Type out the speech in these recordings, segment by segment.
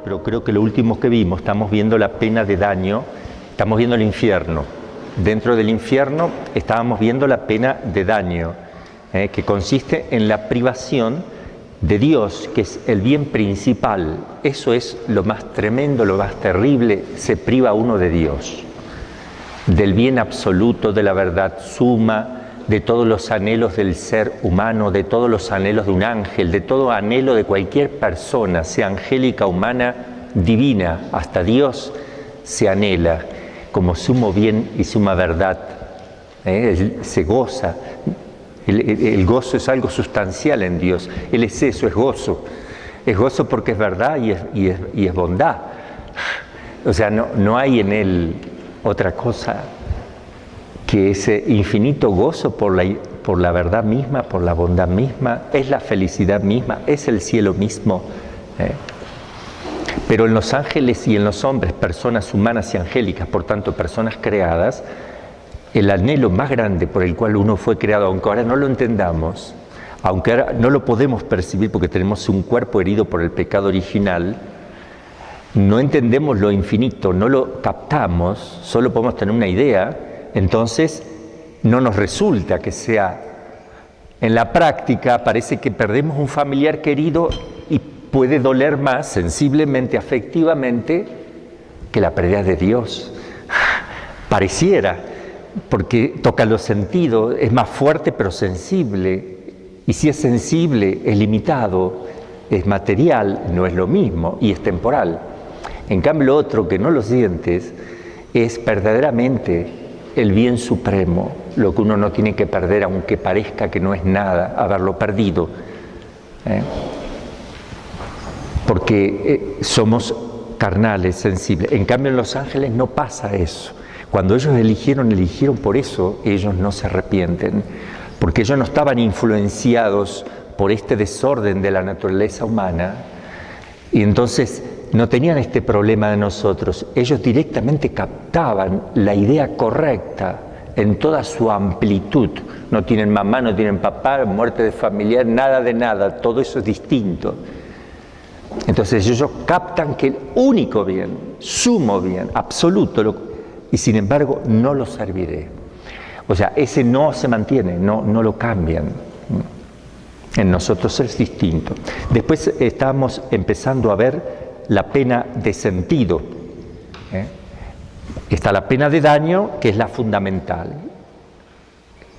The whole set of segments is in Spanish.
pero creo que lo último que vimos, estamos viendo la pena de daño, estamos viendo el infierno. Dentro del infierno estábamos viendo la pena de daño, que consiste en la privación de Dios, que es el bien principal. Eso es lo más tremendo, lo más terrible, se priva uno de Dios, del bien absoluto, de la verdad suma, de todos los anhelos del ser humano, de todos los anhelos de un ángel, de todo anhelo de cualquier persona, sea angélica, humana, divina, hasta Dios se anhela como sumo bien y suma verdad. Se goza. El gozo es algo sustancial en Dios. Él es eso, es gozo. Es gozo porque es verdad y es bondad. O sea, no hay en Él otra cosa que ese infinito gozo por la verdad misma, por la bondad misma, es la felicidad misma, es el cielo mismo. Pero en los ángeles y en los hombres, personas humanas y angélicas, por tanto personas creadas, el anhelo más grande por el cual uno fue creado, aunque ahora no lo entendamos, aunque ahora no lo podemos percibir porque tenemos un cuerpo herido por el pecado original, no entendemos lo infinito, no lo captamos, solo podemos tener una idea. Entonces, no nos resulta que sea. En la práctica parece que perdemos un familiar querido y puede doler más sensiblemente, afectivamente, que la pérdida de Dios. Pareciera, porque toca los sentidos, es más fuerte pero sensible. Y si es sensible, es limitado, es material, no es lo mismo y es temporal. En cambio, lo otro, que no lo sientes, es verdaderamente el bien supremo, lo que uno no tiene que perder, aunque parezca que no es nada haberlo perdido. Porque somos carnales, sensibles. En cambio, en los ángeles no pasa eso. Cuando ellos eligieron por eso, ellos no se arrepienten, porque ellos no estaban influenciados por este desorden de la naturaleza humana, y entonces no tenían este problema de nosotros. Ellos directamente captaban la idea correcta en toda su amplitud. No tienen mamá, no tienen papá, muerte de familiar, nada de nada, todo eso es distinto. Entonces ellos captan que el único bien, sumo bien, absoluto, y sin embargo no lo serviré. O sea, ese no se mantiene, no lo cambian. En nosotros es distinto. Después estamos empezando a ver la pena de sentido. Está la pena de daño, que es la fundamental,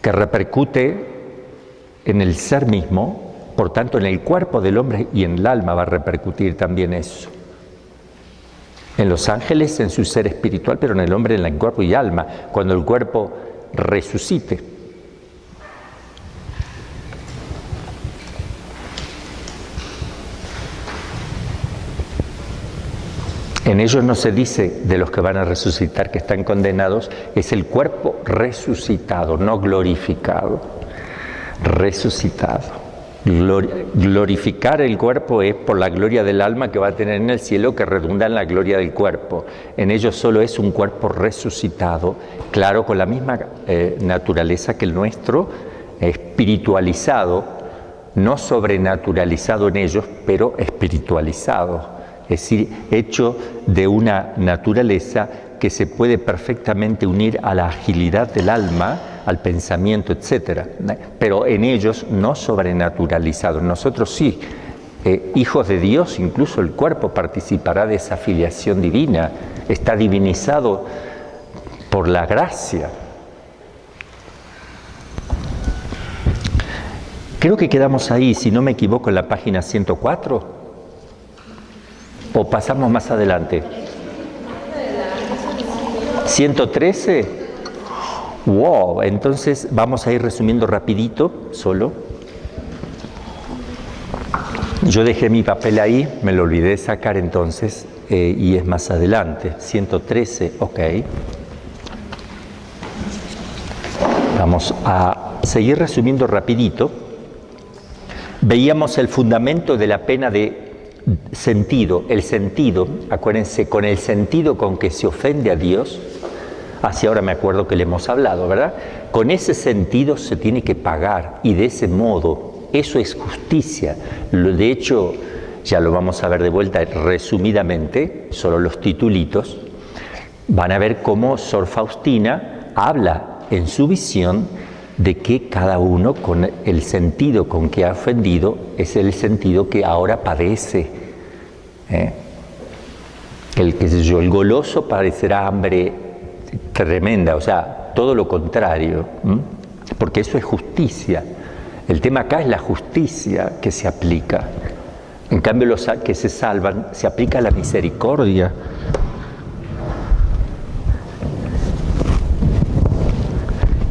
que repercute en el ser mismo, por tanto en el cuerpo del hombre y en el alma va a repercutir también eso. En los ángeles, en su ser espiritual, pero en el hombre, en el cuerpo y alma, cuando el cuerpo resucite. En ellos no se dice de los que van a resucitar que están condenados, es el cuerpo resucitado, no glorificado, resucitado. Glorificar el cuerpo es por la gloria del alma que va a tener en el cielo, que redunda en la gloria del cuerpo. En ellos solo es un cuerpo resucitado, claro, con la misma naturaleza que el nuestro, espiritualizado, no sobrenaturalizado en ellos, pero espiritualizado. Es decir, hecho de una naturaleza que se puede perfectamente unir a la agilidad del alma, al pensamiento, etc. Pero en ellos no sobrenaturalizado. Nosotros sí, hijos de Dios, incluso el cuerpo participará de esa filiación divina, está divinizado por la gracia. Creo que quedamos ahí, si no me equivoco, en la página 104. ¿O pasamos más adelante? 113. Wow, entonces vamos a ir resumiendo rapidito, solo. Yo dejé mi papel ahí, me lo olvidé de sacar entonces, y es más adelante. 113, ok. Vamos a seguir resumiendo rapidito. Veíamos el fundamento de la pena de sentido, el sentido, acuérdense, con el sentido con que se ofende a Dios, hacia ahora me acuerdo que le hemos hablado, ¿verdad? Con ese sentido se tiene que pagar y de ese modo, eso es justicia. De hecho, ya lo vamos a ver de vuelta resumidamente, solo los titulitos, van a ver cómo Sor Faustina habla en su visión de que cada uno con el sentido con que ha ofendido es el sentido que ahora padece. El goloso padecerá hambre tremenda, o sea, todo lo contrario, porque eso es justicia. El tema acá es la justicia que se aplica. En cambio, los que se salvan, se aplica la misericordia.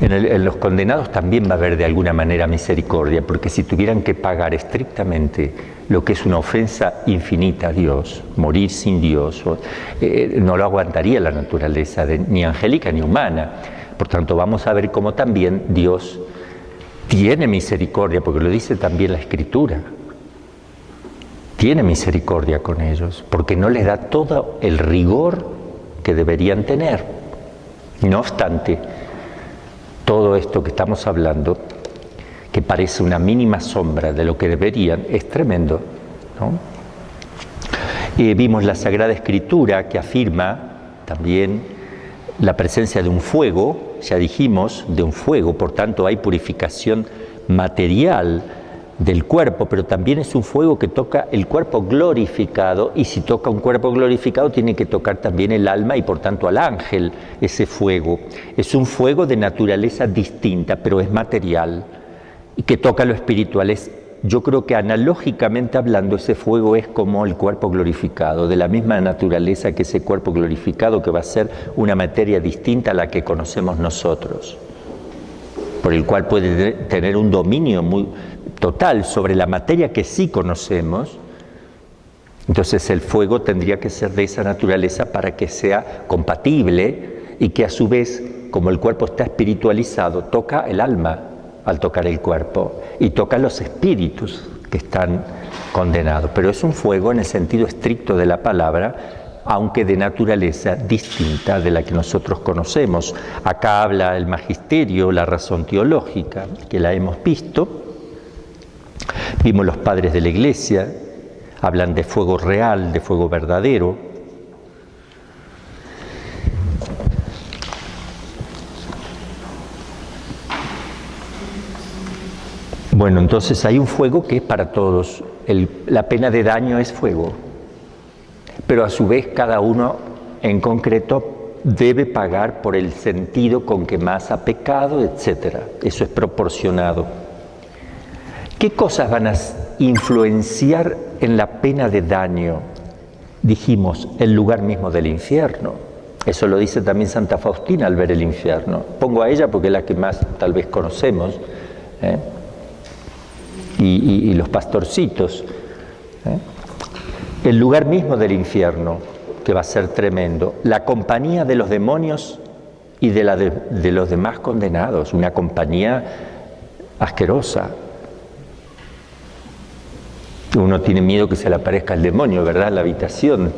En los condenados también va a haber de alguna manera misericordia, porque si tuvieran que pagar estrictamente lo que es una ofensa infinita a Dios, morir sin Dios, no lo aguantaría la naturaleza ni angélica ni humana. Por tanto, vamos a ver cómo también Dios tiene misericordia, porque lo dice también la Escritura. Tiene misericordia con ellos, porque no les da todo el rigor que deberían tener. No obstante, todo esto que estamos hablando, que parece una mínima sombra de lo que deberían, es tremendo, ¿no? Vimos la Sagrada Escritura que afirma también la presencia de un fuego, ya dijimos, de un fuego, por tanto hay purificación material del cuerpo, pero también es un fuego que toca el cuerpo glorificado, y si toca un cuerpo glorificado tiene que tocar también el alma y por tanto al ángel. Ese fuego es un fuego de naturaleza distinta, pero es material y que toca lo espiritual. Yo creo que analógicamente hablando ese fuego es como el cuerpo glorificado, de la misma naturaleza que ese cuerpo glorificado, que va a ser una materia distinta a la que conocemos nosotros, por el cual puede tener un dominio muy total sobre la materia que sí conocemos. Entonces el fuego tendría que ser de esa naturaleza para que sea compatible y que a su vez, como el cuerpo está espiritualizado, toca el alma al tocar el cuerpo y toca los espíritus que están condenados. Pero es un fuego en el sentido estricto de la palabra, aunque de naturaleza distinta de la que nosotros conocemos. Acá habla el magisterio, la razón teológica, que la hemos visto. Vimos los padres de la Iglesia, hablan de fuego real, de fuego verdadero. Bueno, entonces hay un fuego que es para todos. La pena de daño es fuego, pero a su vez cada uno en concreto debe pagar por el sentido con que más ha pecado, etc. Eso es proporcionado. ¿Qué cosas van a influenciar en la pena de daño? Dijimos, el lugar mismo del infierno. Eso lo dice también Santa Faustina al ver el infierno. Pongo a ella porque es la que más tal vez conocemos, y los pastorcitos. El lugar mismo del infierno, que va a ser tremendo. La compañía de los demonios y de los demás condenados. Una compañía asquerosa. Uno tiene miedo que se le aparezca el demonio, ¿verdad?, en la habitación.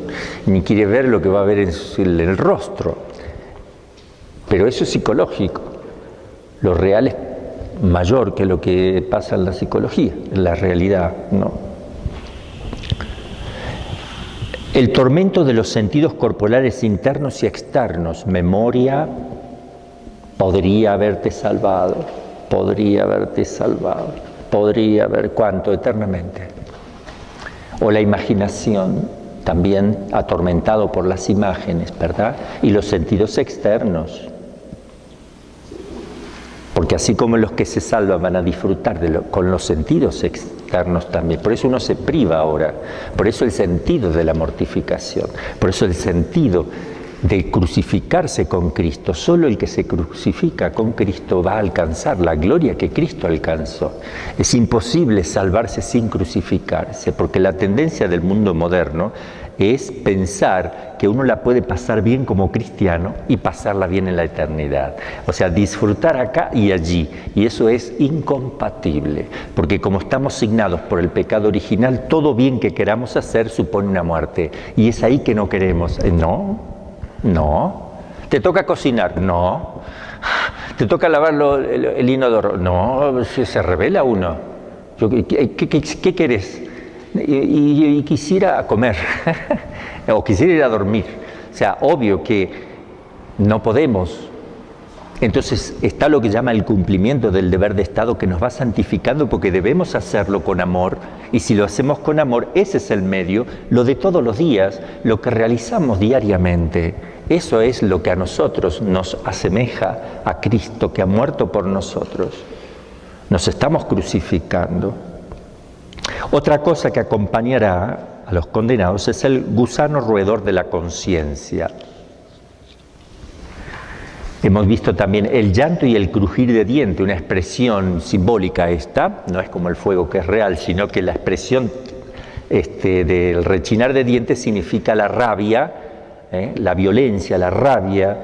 Ni quiere ver lo que va a ver en el rostro. Pero eso es psicológico. Lo real es mayor que lo que pasa en la psicología, en la realidad, ¿no? El tormento de los sentidos corporales internos y externos. Memoria, podría haberte salvado, podría haberte salvado, podría haber, ¿cuánto? Eternamente. O la imaginación, también atormentado por las imágenes, ¿verdad? Y los sentidos externos. Porque así como los que se salvan van a disfrutar con los sentidos externos también. Por eso uno se priva ahora. Por eso el sentido de la mortificación. Por eso el sentido de crucificarse con Cristo. Solo el que se crucifica con Cristo va a alcanzar la gloria que Cristo alcanzó. Es imposible salvarse sin crucificarse, porque la tendencia del mundo moderno es pensar que uno la puede pasar bien como cristiano y pasarla bien en la eternidad. O sea, disfrutar acá y allí. Y eso es incompatible, porque como estamos signados por el pecado original, todo bien que queramos hacer supone una muerte. Y es ahí que no queremos. No. ¿Te toca cocinar? No. ¿Te toca lavar el inodoro? No, se revela uno. ¿Qué querés? y quisiera comer, o quisiera ir a dormir. O sea, obvio que no podemos. Entonces está lo que llama el cumplimiento del deber de Estado, que nos va santificando porque debemos hacerlo con amor, y si lo hacemos con amor, ese es el medio, lo de todos los días, lo que realizamos diariamente. Eso es lo que a nosotros nos asemeja a Cristo, que ha muerto por nosotros. Nos estamos crucificando. Otra cosa que acompañará a los condenados es el gusano roedor de la conciencia. Hemos visto también el llanto y el crujir de diente, una expresión simbólica esta, no es como el fuego que es real, sino que la expresión del rechinar de dientes significa la rabia, la violencia, la rabia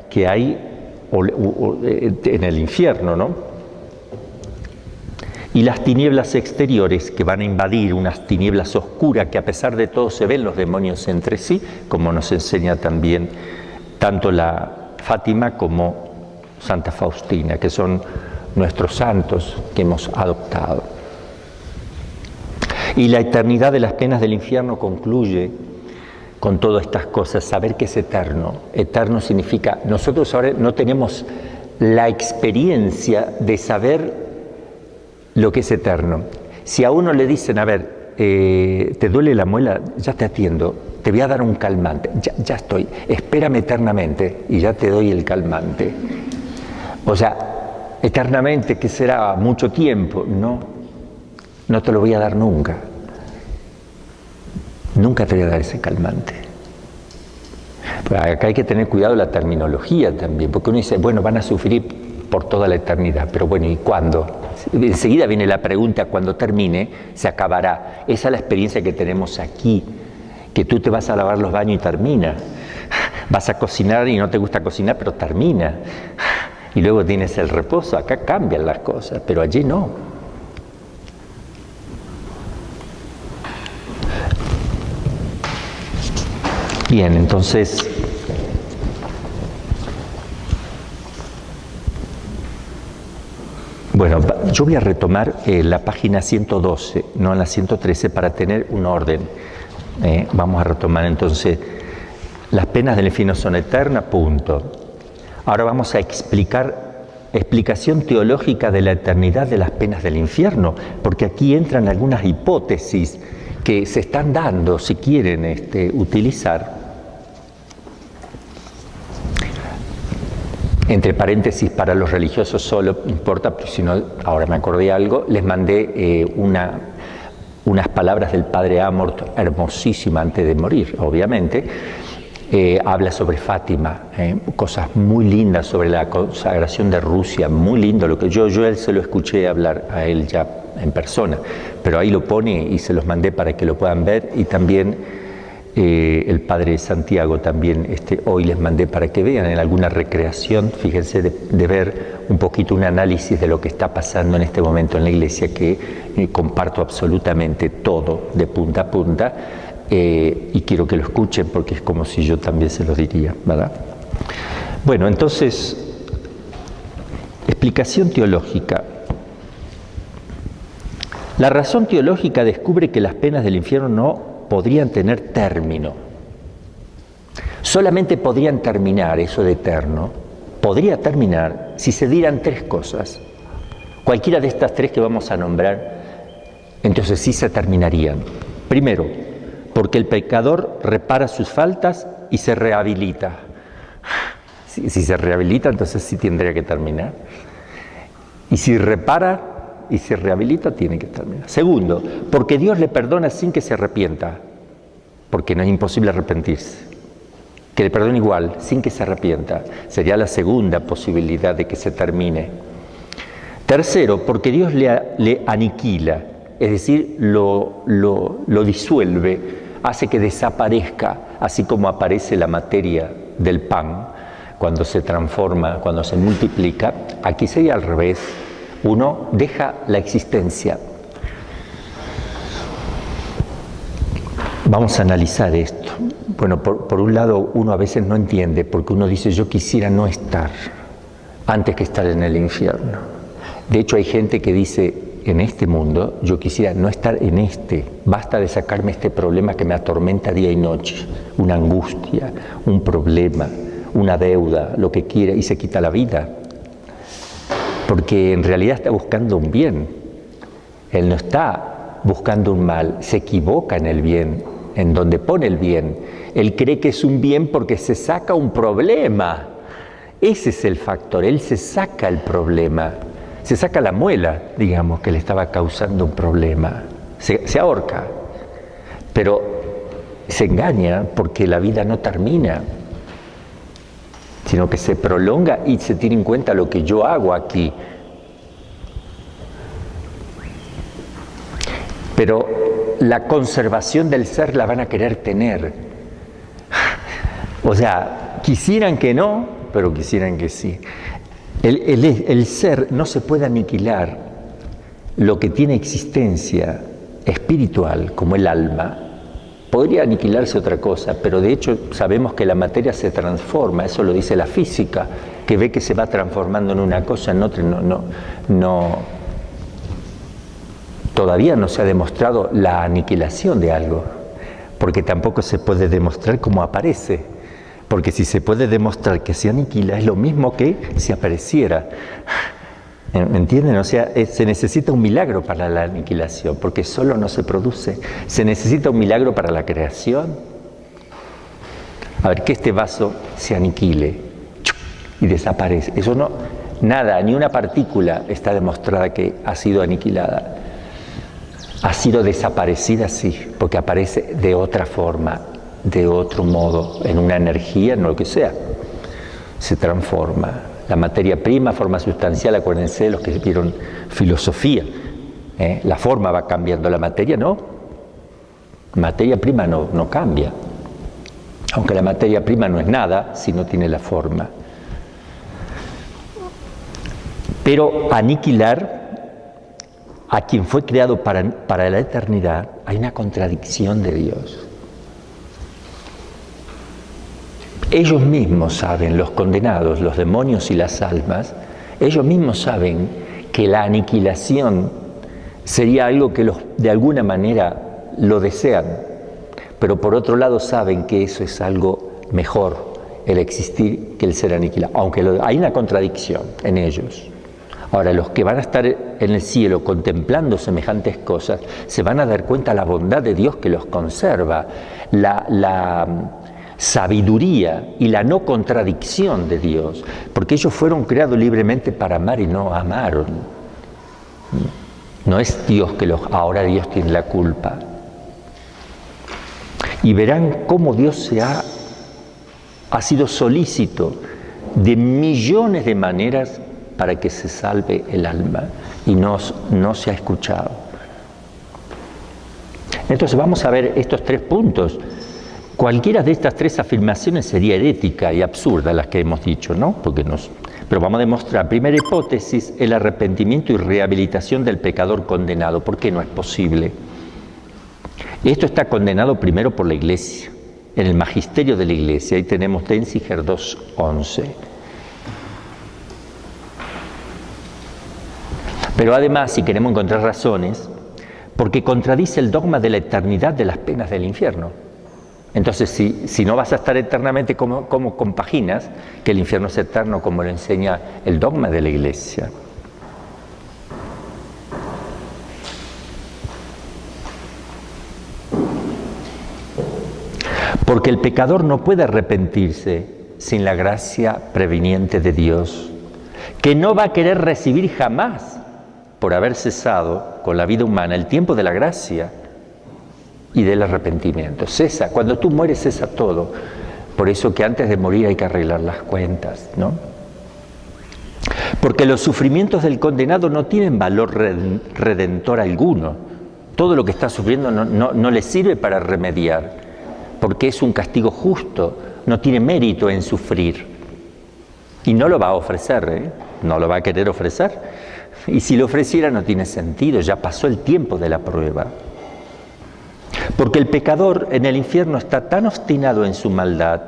que hay en el infierno, ¿no? Y las tinieblas exteriores que van a invadir, unas tinieblas oscuras que a pesar de todo se ven los demonios entre sí, como nos enseña también tanto la Fátima como Santa Faustina, que son nuestros santos que hemos adoptado. Y la eternidad de las penas del infierno concluye con todas estas cosas, saber que es eterno. Eterno significa, nosotros ahora no tenemos la experiencia de saber lo que es eterno. Si a uno le dicen, a ver, ¿te duele la muela? Ya te atiendo. Te voy a dar un calmante, ya estoy, espérame eternamente y ya te doy el calmante. O sea, eternamente, ¿qué será? ¿Mucho tiempo? No te lo voy a dar nunca. Nunca te voy a dar ese calmante. Pero acá hay que tener cuidado la terminología también, porque uno dice, bueno, van a sufrir por toda la eternidad, pero bueno, ¿y cuándo? Enseguida viene la pregunta, cuando termine, se acabará. Esa es la experiencia que tenemos aquí. Que tú te vas a lavar los baños y termina. Vas a cocinar y no te gusta cocinar, pero termina. Y luego tienes el reposo. Acá cambian las cosas, pero allí no. Bien, entonces, bueno, yo voy a retomar la página 112, no la 113, para tener un orden. Vamos a retomar entonces, las penas del infierno son eternas, punto. Ahora vamos a explicación teológica de la eternidad de las penas del infierno, porque aquí entran algunas hipótesis que se están dando, si quieren utilizar. Entre paréntesis, para los religiosos solo, no importa, pero si no, ahora me acordé algo, les mandé unas palabras del padre Amort, hermosísima antes de morir, obviamente. Habla sobre Fátima, cosas muy lindas sobre la consagración de Rusia, muy lindo. Lo que yo él se lo escuché hablar a él ya en persona, pero ahí lo pone y se los mandé para que lo puedan ver. Y también el padre Santiago también hoy les mandé para que vean en alguna recreación, fíjense, de ver un poquito un análisis de lo que está pasando en este momento en la iglesia, que comparto absolutamente todo de punta a punta, y quiero que lo escuchen porque es como si yo también se lo diría, ¿verdad? Bueno, entonces, explicación teológica. La razón teológica descubre que las penas del infierno no podrían tener término. Solamente podrían terminar, eso de eterno, podría terminar si se dieran tres cosas. Cualquiera de estas tres que vamos a nombrar, entonces sí se terminarían. Primero, porque el pecador repara sus faltas y se rehabilita. Si se rehabilita, entonces sí tendría que terminar. Y si repara y se rehabilita, tiene que terminar. Segundo, porque Dios le perdona sin que se arrepienta, porque no es imposible arrepentirse. Que le perdone igual, sin que se arrepienta. Sería la segunda posibilidad de que se termine. Tercero, porque Dios le aniquila, es decir, lo disuelve, hace que desaparezca, así como aparece la materia del pan, cuando se transforma, cuando se multiplica. Aquí sería al revés. Uno deja la existencia. Vamos a analizar esto. Bueno, por un lado, uno a veces no entiende, porque uno dice, yo quisiera no estar antes que estar en el infierno. De hecho, hay gente que dice, en este mundo, yo quisiera no estar en este. Basta de sacarme este problema que me atormenta día y noche, una angustia, un problema, una deuda, lo que quiera, y se quita la vida. Porque en realidad está buscando un bien. Él no está buscando un mal, se equivoca en el bien, en donde pone el bien. Él cree que es un bien porque se saca un problema. Ese es el factor, él se saca el problema. Se saca la muela, digamos, que le estaba causando un problema. Se ahorca. Pero se engaña porque la vida no termina, sino que se prolonga y se tiene en cuenta lo que yo hago aquí. Pero la conservación del ser la van a querer tener. O sea, quisieran que no, pero quisieran que sí. El ser no se puede aniquilar. Lo que tiene existencia espiritual, como el alma, podría aniquilarse otra cosa, pero de hecho sabemos que la materia se transforma, eso lo dice la física, que ve que se va transformando en una cosa, en otra, todavía no se ha demostrado la aniquilación de algo, porque tampoco se puede demostrar cómo aparece. Porque si se puede demostrar que se aniquila, es lo mismo que si apareciera. ¿Me entienden? O sea, se necesita un milagro para la aniquilación, porque solo no se produce. Se necesita un milagro para la creación. A ver, que este vaso se aniquile y desaparece. Eso no, nada, ni una partícula está demostrada que ha sido aniquilada. Ha sido desaparecida, sí, porque aparece de otra forma, de otro modo, en una energía, en lo que sea, se transforma. La materia prima, forma sustancial, acuérdense de los que vieron filosofía, la forma va cambiando, la materia no. Materia prima no cambia, aunque la materia prima no es nada si no tiene la forma. Pero aniquilar a quien fue creado para la eternidad, hay una contradicción de Dios. Ellos mismos saben, los condenados, los demonios y las almas, ellos mismos saben que la aniquilación sería algo que de alguna manera lo desean, pero por otro lado saben que eso es algo mejor, el existir, que el ser aniquilado, aunque hay una contradicción en ellos. Ahora, los que van a estar en el cielo contemplando semejantes cosas, se van a dar cuenta de la bondad de Dios que los conserva, la sabiduría y la no contradicción de Dios, porque ellos fueron creados libremente para amar y no amaron. No es Dios que ahora Dios tiene la culpa. Y verán cómo Dios ha sido solícito de millones de maneras para que se salve el alma y no se ha escuchado. Entonces vamos a ver estos 3 puntos. Cualquiera de estas 3 afirmaciones sería herética y absurda, las que hemos dicho, ¿no? Pero vamos a demostrar. Primera hipótesis, el arrepentimiento y rehabilitación del pecador condenado. ¿Por qué no es posible? Esto está condenado primero por la Iglesia, en el magisterio de la Iglesia. Ahí tenemos Denzinger 2:11. Pero además, si queremos encontrar razones, porque contradice el dogma de la eternidad de las penas del infierno. Entonces, si no vas a estar eternamente, ¿cómo compaginas que el infierno es eterno, como lo enseña el dogma de la Iglesia? Porque el pecador no puede arrepentirse sin la gracia preveniente de Dios, que no va a querer recibir jamás, por haber cesado con la vida humana, el tiempo de la gracia y del arrepentimiento. Cesa, cuando tú mueres cesa todo. Por eso que antes de morir hay que arreglar las cuentas, ¿no? Porque los sufrimientos del condenado no tienen valor redentor alguno. Todo lo que está sufriendo no le sirve para remediar, porque es un castigo justo, no tiene mérito en sufrir. Y no lo va a ofrecer, no lo va a querer ofrecer. Y si lo ofreciera no tiene sentido, ya pasó el tiempo de la prueba. Porque el pecador en el infierno está tan obstinado en su maldad,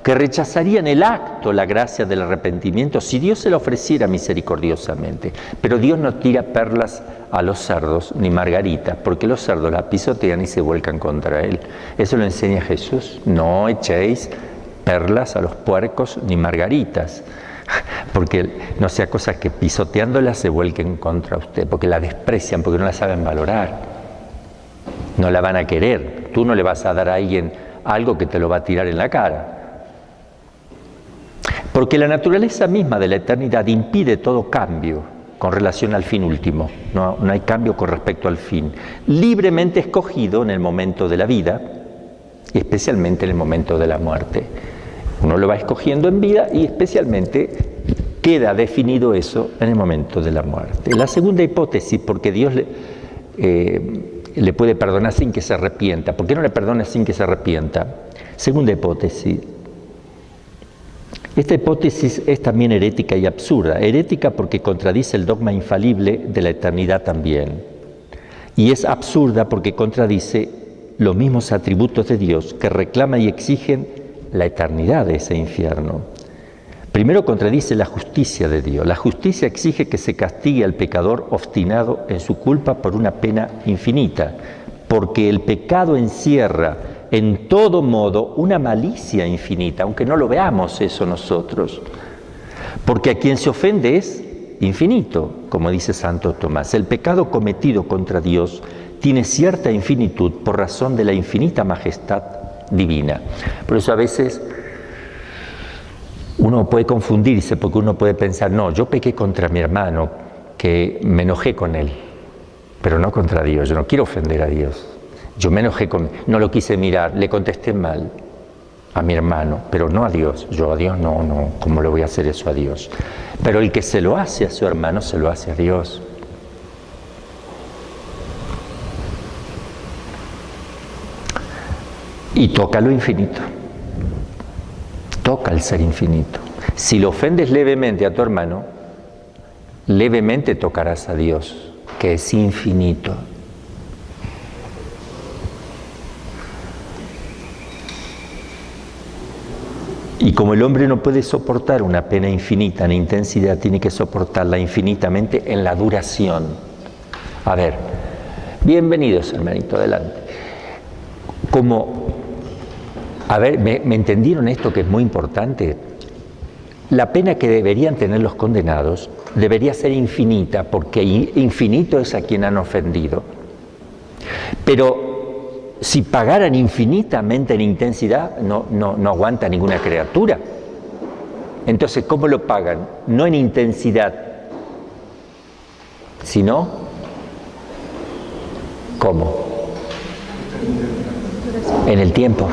que rechazarían el acto, la gracia del arrepentimiento, si Dios se la ofreciera misericordiosamente. Pero Dios no tira perlas a los cerdos ni margaritas, porque los cerdos la pisotean y se vuelcan contra Él. Eso lo enseña Jesús. No echéis perlas a los puercos ni margaritas, porque no sea cosa que pisoteándolas se vuelquen contra usted, porque la desprecian, porque no la saben valorar. No la van a querer. Tú no le vas a dar a alguien algo que te lo va a tirar en la cara. Porque la naturaleza misma de la eternidad impide todo cambio con relación al fin último. No hay cambio con respecto al fin. Libremente escogido en el momento de la vida, y especialmente en el momento de la muerte. Uno lo va escogiendo en vida y especialmente queda definido eso en el momento de la muerte. La segunda hipótesis, porque Dios le puede perdonar sin que se arrepienta. ¿Por qué no le perdona sin que se arrepienta? Segunda hipótesis. Esta hipótesis es también herética y absurda. Herética porque contradice el dogma infalible de la eternidad también. Y es absurda porque contradice los mismos atributos de Dios que reclaman y exigen la eternidad de ese infierno. Primero contradice la justicia de Dios. La justicia exige que se castigue al pecador obstinado en su culpa por una pena infinita, porque el pecado encierra en todo modo una malicia infinita, aunque no lo veamos eso nosotros. Porque a quien se ofende es infinito, como dice Santo Tomás. El pecado cometido contra Dios tiene cierta infinitud por razón de la infinita majestad divina. Por eso a veces uno puede confundirse, porque uno puede pensar, no, yo pequé contra mi hermano, que me enojé con él, pero no contra Dios. Yo no quiero ofender a Dios. Yo me enojé con él, no lo quise mirar, le contesté mal a mi hermano, pero no a Dios. Yo a Dios no, ¿cómo le voy a hacer eso a Dios? Pero el que se lo hace a su hermano, se lo hace a Dios. Y toca lo infinito. Toca el ser infinito. Si lo ofendes levemente a tu hermano, levemente tocarás a Dios, que es infinito. Y como el hombre no puede soportar una pena infinita en intensidad, tiene que soportarla infinitamente en la duración. A ver, bienvenidos, hermanito, adelante. ¿Me entendieron esto que es muy importante? La pena que deberían tener los condenados debería ser infinita, porque infinito es a quien han ofendido. Pero si pagaran infinitamente en intensidad, no aguanta ninguna criatura. Entonces, ¿cómo lo pagan? No en intensidad, sino, ¿cómo? En el tiempo.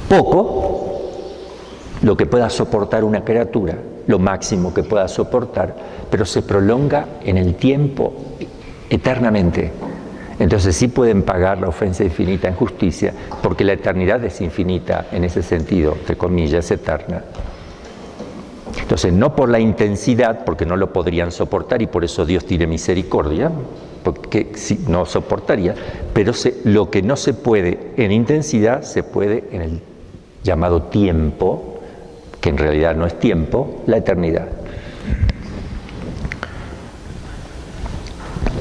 Poco, lo que pueda soportar una criatura, lo máximo que pueda soportar, pero se prolonga en el tiempo eternamente. Entonces sí pueden pagar la ofensa infinita en justicia, porque la eternidad es infinita en ese sentido, entre comillas, eterna. Entonces, no por la intensidad, porque no lo podrían soportar y por eso Dios tiene misericordia, porque sí, no soportaría, pero lo que no se puede en intensidad, se puede en el llamado tiempo, que en realidad no es tiempo, la eternidad.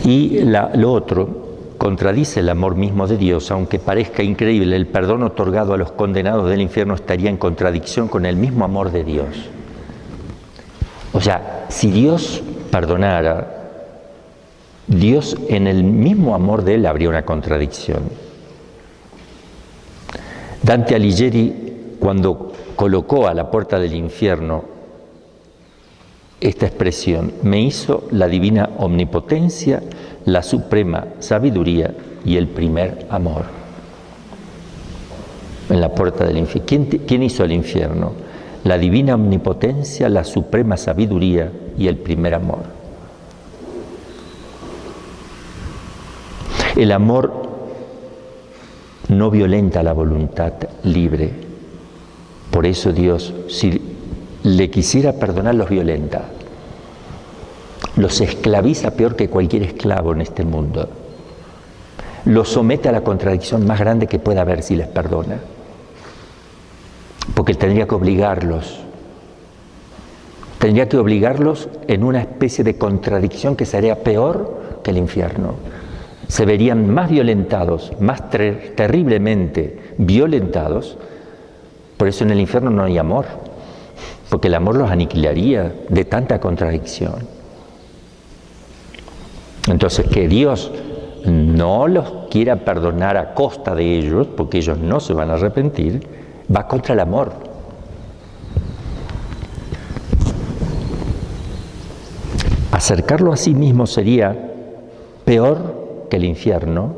Y lo otro contradice el amor mismo de Dios, aunque parezca increíble, el perdón otorgado a los condenados del infierno estaría en contradicción con el mismo amor de Dios. O sea, si Dios perdonara, Dios en el mismo amor de Él habría una contradicción. Dante Alighieri, cuando colocó a la puerta del infierno esta expresión, me hizo la divina omnipotencia, la suprema sabiduría y el primer amor. En la puerta del infierno. ¿Quién hizo el infierno? La divina omnipotencia, la suprema sabiduría y el primer amor. El amor no violenta la voluntad libre. Por eso Dios, si le quisiera perdonar, los violenta. Los esclaviza peor que cualquier esclavo en este mundo. Los somete a la contradicción más grande que pueda haber si les perdona. porque tendría que obligarlos. Tendría que obligarlos en una especie de contradicción que sería peor que el infierno. Se verían más violentados, más terriblemente violentados. Por eso en el infierno no hay amor, porque el amor los aniquilaría de tanta contradicción. Entonces, que Dios no los quiera perdonar a costa de ellos, porque ellos no se van a arrepentir, va contra el amor. Acercarlo a sí mismo sería peor que el infierno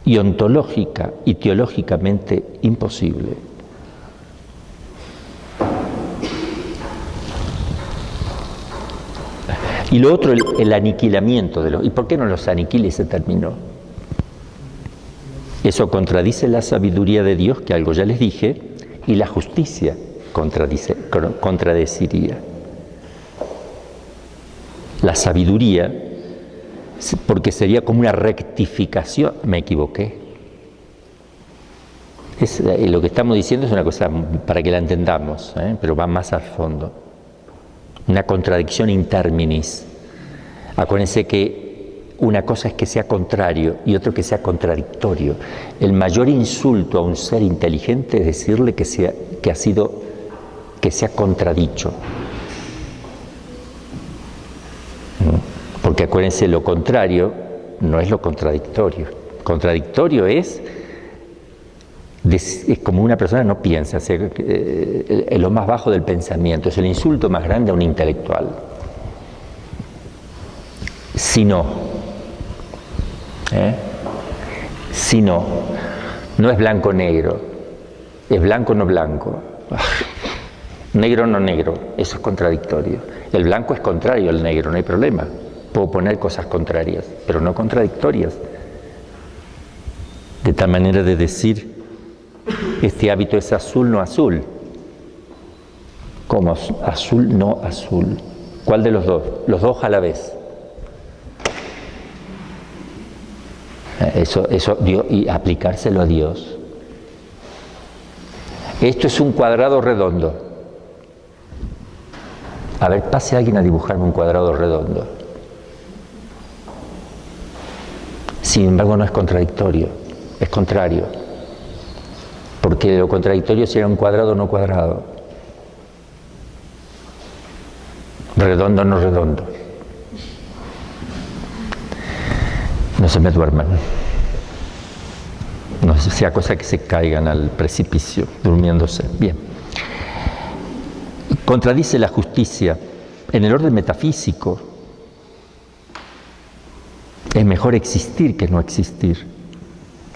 y ontológica y teológicamente imposible. Y lo otro, el aniquilamiento de los... ¿Y por qué no los aniquila y se terminó? Eso contradice la sabiduría de Dios, que algo ya les dije, y la justicia contradeciría. La sabiduría, porque sería como una rectificación, me equivoqué. Lo que estamos diciendo es una cosa para que la entendamos, pero va más al fondo. Una contradicción in terminis. Acuérdense que una cosa es que sea contrario y otro que sea contradictorio. El mayor insulto a un ser inteligente es decirle que sea contradicho. Porque acuérdense, lo contrario no es lo contradictorio. Contradictorio es como una persona no piensa, es lo más bajo del pensamiento, es el insulto más grande a un intelectual. Si no, no es blanco negro, es blanco no blanco, negro no negro, eso es contradictorio. El blanco es contrario al negro, no hay problema. Puedo poner cosas contrarias, pero no contradictorias. De tal manera de decir, este hábito es azul, no azul. ¿Cómo? Azul, no azul. ¿Cuál de los dos? Los dos a la vez. Eso y aplicárselo a Dios. Esto es un cuadrado redondo. A ver, pase alguien a dibujarme un cuadrado redondo. Sin embargo, no es contradictorio, es contrario. Porque lo contradictorio sería un cuadrado no cuadrado. Redondo no redondo. No se me duerman. No sea cosa que se caigan al precipicio, durmiéndose. Bien. Contradice la justicia. En el orden metafísico, es mejor existir que no existir.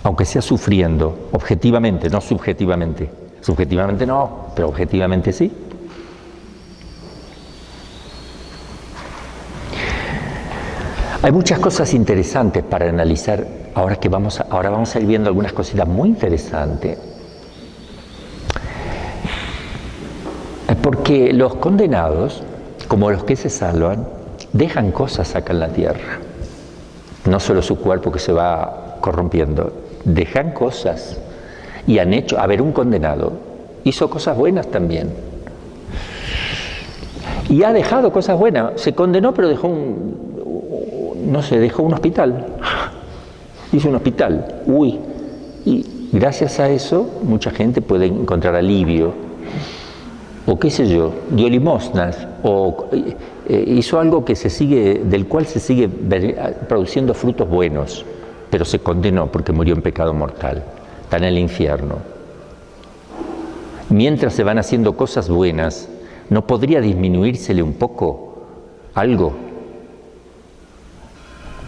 Aunque sea sufriendo, objetivamente, no subjetivamente. Subjetivamente no, pero objetivamente sí. Hay muchas cosas interesantes para analizar. Ahora vamos a ir viendo algunas cositas muy interesantes. Porque los condenados, como los que se salvan, dejan cosas acá en la tierra. No solo su cuerpo que se va corrompiendo, dejan cosas. Y han hecho, a ver, un condenado hizo cosas buenas también. Y ha dejado cosas buenas. Se condenó, pero dejó dejó un hospital. Hizo un hospital. Uy. Y gracias a eso, mucha gente puede encontrar alivio. O qué sé yo, dio limosnas. O hizo algo del cual se sigue produciendo frutos buenos. Pero se condenó porque murió en pecado mortal. Está en el infierno. Mientras se van haciendo cosas buenas, ¿no podría disminuírsele un poco algo?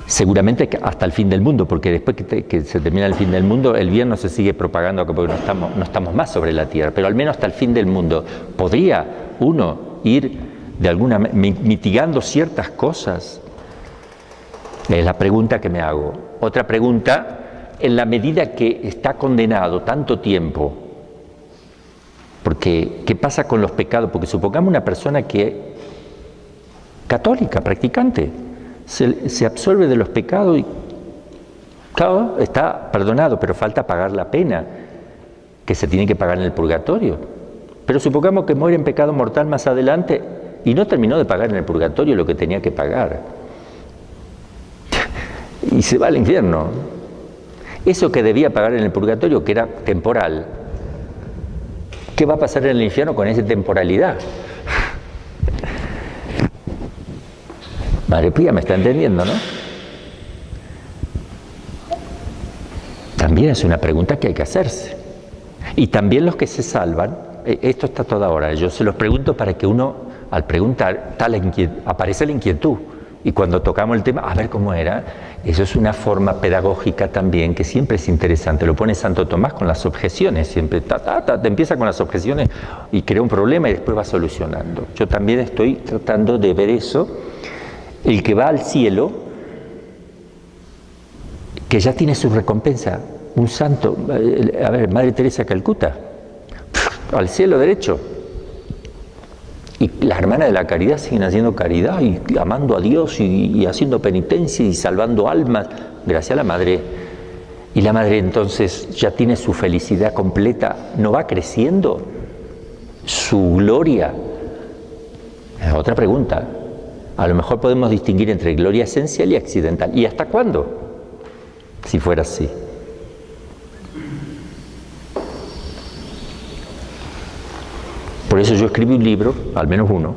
Seguramente hasta el fin del mundo, porque después que se termina el fin del mundo, el bien no se sigue propagando porque no estamos más sobre la tierra, pero al menos hasta el fin del mundo. ¿Podría uno ir de alguna mitigando ciertas cosas? Es la pregunta que me hago. Otra pregunta, en la medida que está condenado tanto tiempo, porque ¿qué pasa con los pecados? Porque supongamos una persona que católica, practicante, se absuelve de los pecados y claro, está perdonado, pero falta pagar la pena que se tiene que pagar en el purgatorio. Pero supongamos que muere en pecado mortal más adelante y no terminó de pagar en el purgatorio lo que tenía que pagar. Y se va al infierno. Eso que debía pagar en el purgatorio, que era temporal, ¿qué va a pasar en el infierno con esa temporalidad? Madre Pía, ¿me está entendiendo, no? También es una pregunta que hay que hacerse. Y también los que se salvan, esto está toda hora, yo se los pregunto para que uno, al preguntar, aparece la inquietud. Y cuando tocamos el tema, a ver cómo era, eso es una forma pedagógica también que siempre es interesante. Lo pone Santo Tomás con las objeciones, siempre te empieza con las objeciones y crea un problema y después va solucionando. Yo también estoy tratando de ver eso. El que va al cielo, que ya tiene su recompensa, un santo, a ver, Madre Teresa de Calcuta, al cielo derecho. Y las hermanas de la caridad siguen haciendo caridad y amando a Dios y haciendo penitencia y salvando almas, gracias a la Madre. Y la Madre entonces ya tiene su felicidad completa, ¿no va creciendo su gloria? Es otra pregunta. A lo mejor podemos distinguir entre gloria esencial y accidental. ¿Y hasta cuándo? Si fuera así. Por eso yo escribí un libro, al menos uno,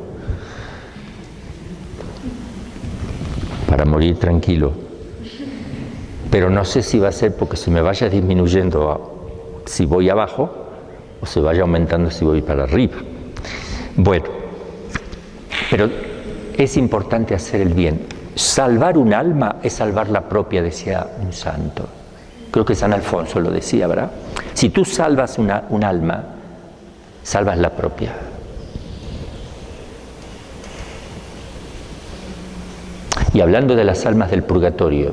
para morir tranquilo. Pero no sé si va a ser porque se me vaya disminuyendo si voy abajo o se vaya aumentando si voy para arriba. Bueno, pero es importante hacer el bien. Salvar un alma es salvar la propia, decía un santo. Creo que San Alfonso lo decía, ¿verdad? Si tú salvas un alma, salvas la propia. Y hablando de las almas del purgatorio,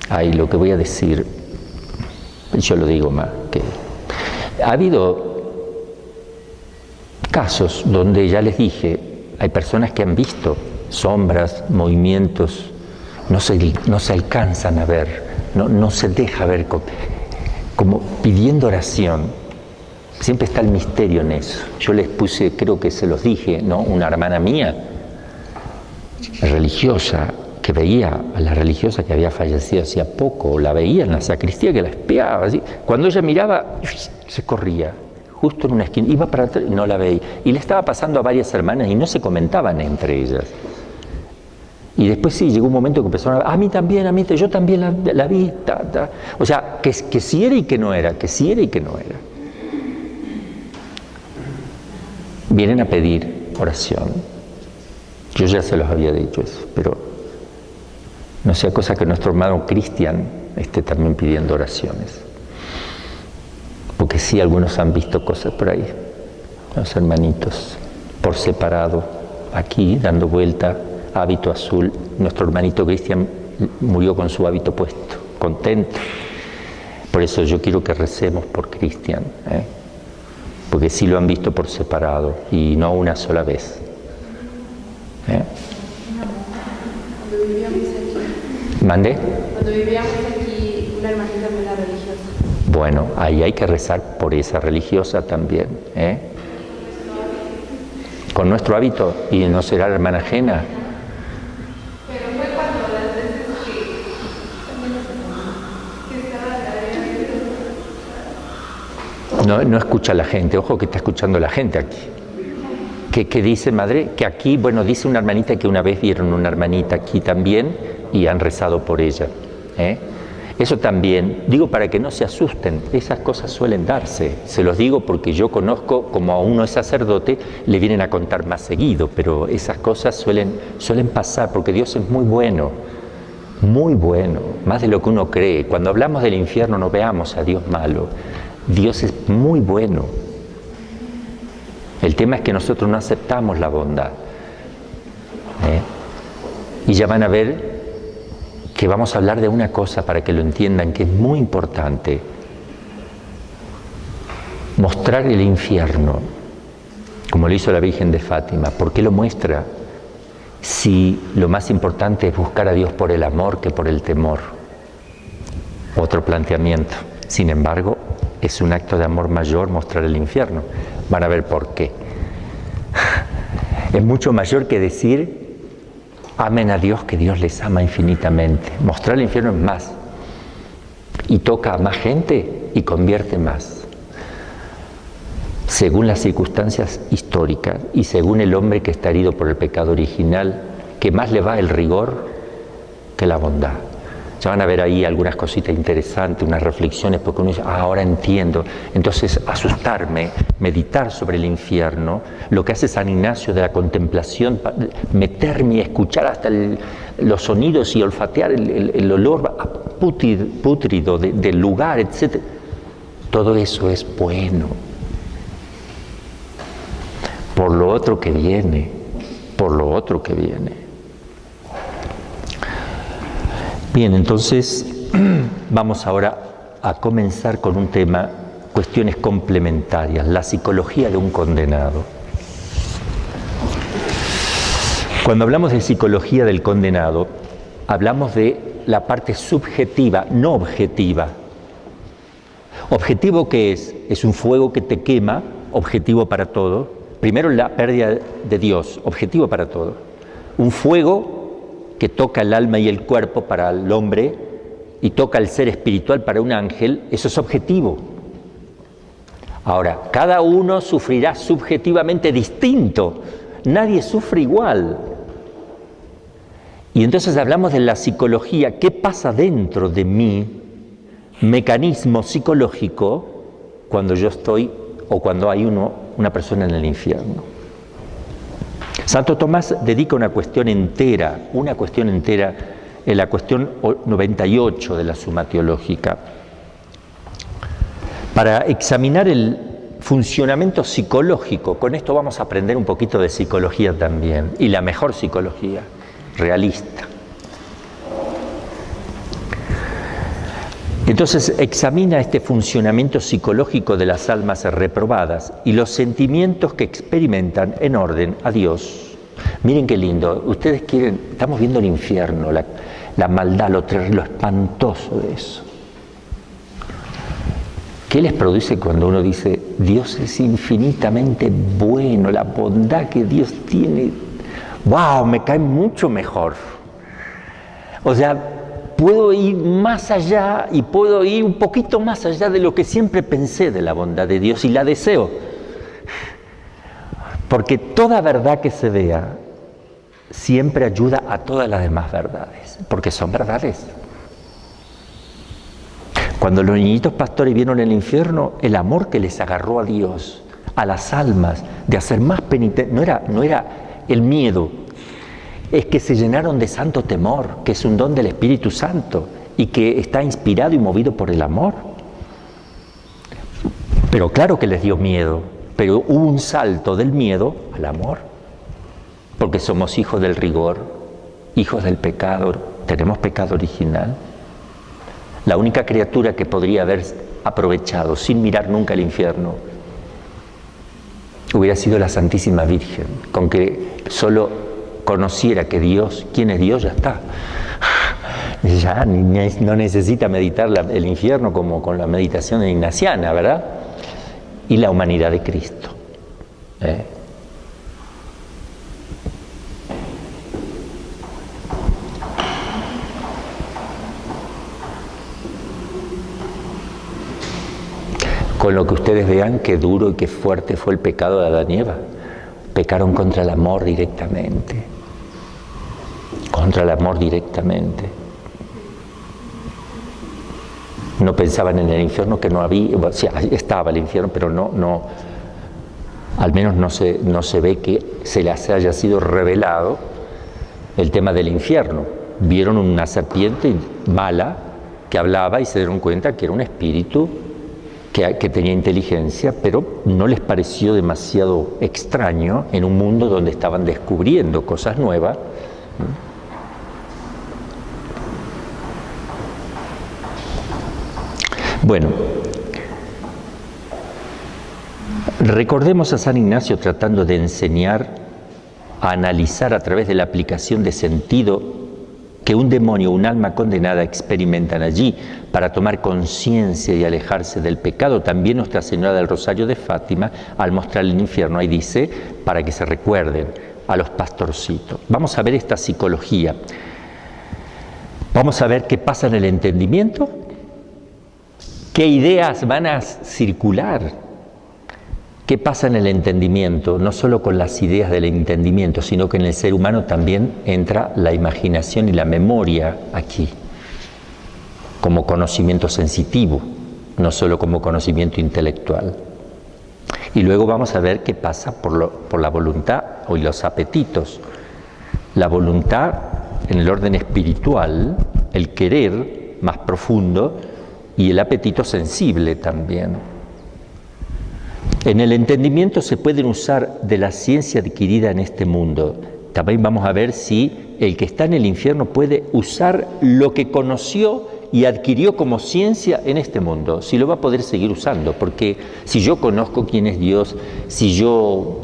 ahí lo que voy a decir, yo lo digo más, que ha habido casos donde ya les dije, hay personas que han visto sombras, movimientos, no se alcanzan a ver, no se deja ver como pidiendo oración. Siempre está el misterio en eso. Yo les puse, creo que se los dije, ¿no? Una hermana mía, religiosa, que veía a la religiosa que había fallecido hacía poco, la veía en la sacristía que la espiaba, así. Cuando ella miraba, se corría, justo en una esquina, iba para atrás y no la veía. Y le estaba pasando a varias hermanas y no se comentaban entre ellas. Y después sí, llegó un momento que empezaron a mí también, yo también la vi, O sea, que sí era y que no era, que sí era y que no era. Vienen a pedir oración. Yo ya se los había dicho eso, pero no sea cosa que nuestro hermano Cristian esté también pidiendo oraciones. Porque sí, algunos han visto cosas por ahí, los hermanitos, por separado, aquí dando vuelta, hábito azul. Nuestro hermanito Cristian murió con su hábito puesto, contento. Por eso yo quiero que recemos por Cristian, porque sí lo han visto por separado y no una sola vez. Cuando vivíamos aquí. ¿Mande? Cuando vivíamos aquí, una hermanita me era religiosa. Bueno, ahí hay que rezar por esa religiosa también, con nuestro hábito, y no será la hermana ajena. Pero fue cuando las veces que estaba No escucha la gente, ojo que está escuchando la gente aquí. ¿Qué dice, madre? Que aquí, bueno, dice una hermanita que una vez vieron una hermanita aquí también y han rezado por ella. Eso también, digo para que no se asusten, esas cosas suelen darse. Se los digo porque yo conozco, como a uno es sacerdote, le vienen a contar más seguido, pero esas cosas suelen pasar porque Dios es muy bueno, más de lo que uno cree. Cuando hablamos del infierno no veamos a Dios malo, Dios es muy bueno. El tema es que nosotros no aceptamos la bondad. Y ya van a ver que vamos a hablar de una cosa para que lo entiendan, que es muy importante. Mostrar el infierno, como lo hizo la Virgen de Fátima. ¿Por qué lo muestra? Si lo más importante es buscar a Dios por el amor que por el temor. Otro planteamiento. Sin embargo, es un acto de amor mayor mostrar el infierno. Van a ver por qué. Es mucho mayor que decir, amen a Dios, que Dios les ama infinitamente. Mostrar el infierno es más. Y toca a más gente y convierte más. Según las circunstancias históricas y según el hombre que está herido por el pecado original, que más le va el rigor que la bondad. Ya van a ver ahí algunas cositas interesantes, unas reflexiones, porque uno dice, ahora entiendo. Entonces, asustarme, meditar sobre el infierno, lo que hace San Ignacio de la contemplación, meterme y escuchar hasta los sonidos y olfatear el olor pútrido del lugar, etc. Todo eso es bueno. Por lo otro que viene, por lo otro que viene. Bien, entonces vamos ahora a comenzar con un tema, cuestiones complementarias, la psicología de un condenado. Cuando hablamos de psicología del condenado, hablamos de la parte subjetiva, no objetiva. ¿Objetivo qué es? Es un fuego que te quema, objetivo para todo. Primero la pérdida de Dios, objetivo para todo. Un fuego que toca el alma y el cuerpo para el hombre y toca el ser espiritual para un ángel, eso es objetivo. Ahora, cada uno sufrirá subjetivamente distinto, nadie sufre igual. Y entonces hablamos de la psicología, ¿qué pasa dentro de mí? Mecanismo psicológico cuando yo estoy o cuando hay una persona en el infierno. Santo Tomás dedica una cuestión entera, en la cuestión 98 de la Suma Teológica, para examinar el funcionamiento psicológico. Con esto vamos a aprender un poquito de psicología también, y la mejor psicología, realista. Entonces examina este funcionamiento psicológico de las almas reprobadas y los sentimientos que experimentan en orden a Dios. Miren qué lindo, ustedes quieren, estamos viendo el infierno, la maldad, lo espantoso de eso. ¿Qué les produce cuando uno dice, Dios es infinitamente bueno, la bondad que Dios tiene? ¡Wow! Me cae mucho mejor. O sea, puedo ir más allá y puedo ir un poquito más allá de lo que siempre pensé de la bondad de Dios y la deseo. Porque toda verdad que se vea siempre ayuda a todas las demás verdades, porque son verdades. Cuando los niñitos pastores vieron el infierno, el amor que les agarró a Dios, a las almas, de hacer más penitencia, no era el miedo, es que se llenaron de santo temor, que es un don del Espíritu Santo y que está inspirado y movido por el amor. Pero claro que les dio miedo, pero hubo un salto del miedo al amor, porque somos hijos del rigor, hijos del pecado, tenemos pecado original. La única criatura que podría haber aprovechado sin mirar nunca el infierno hubiera sido la Santísima Virgen, con que solo conociera que Dios, quién es Dios, ya está. Ya no necesita meditar el infierno como con la meditación ignaciana, ¿verdad? Y la humanidad de Cristo. Con lo que ustedes vean qué duro y qué fuerte fue el pecado de Adán y Eva. Pecaron contra el amor directamente. Contra el amor directamente. No pensaban en el infierno, que no había, o sea, estaba el infierno, pero no, al menos no se ve que se les haya sido revelado el tema del infierno. Vieron una serpiente mala que hablaba y se dieron cuenta que era un espíritu que tenía inteligencia, pero no les pareció demasiado extraño en un mundo donde estaban descubriendo cosas nuevas. Bueno, recordemos a San Ignacio tratando de enseñar a analizar a través de la aplicación de sentido que un demonio o un alma condenada experimentan allí para tomar conciencia y alejarse del pecado. También Nuestra Señora del Rosario de Fátima, al mostrar el infierno, ahí dice, para que se recuerden a los pastorcitos. Vamos a ver esta psicología. Vamos a ver qué pasa en el entendimiento, qué ideas van a circular. ¿Qué pasa en el entendimiento? No solo con las ideas del entendimiento, sino que en el ser humano también entra la imaginación y la memoria aquí, como conocimiento sensitivo, no solo como conocimiento intelectual. Y luego vamos a ver qué pasa por la voluntad o los apetitos. La voluntad en el orden espiritual, el querer más profundo y el apetito sensible también. En el entendimiento se pueden usar de la ciencia adquirida en este mundo. También vamos a ver si el que está en el infierno puede usar lo que conoció y adquirió como ciencia en este mundo, si lo va a poder seguir usando, porque si yo conozco quién es Dios, si yo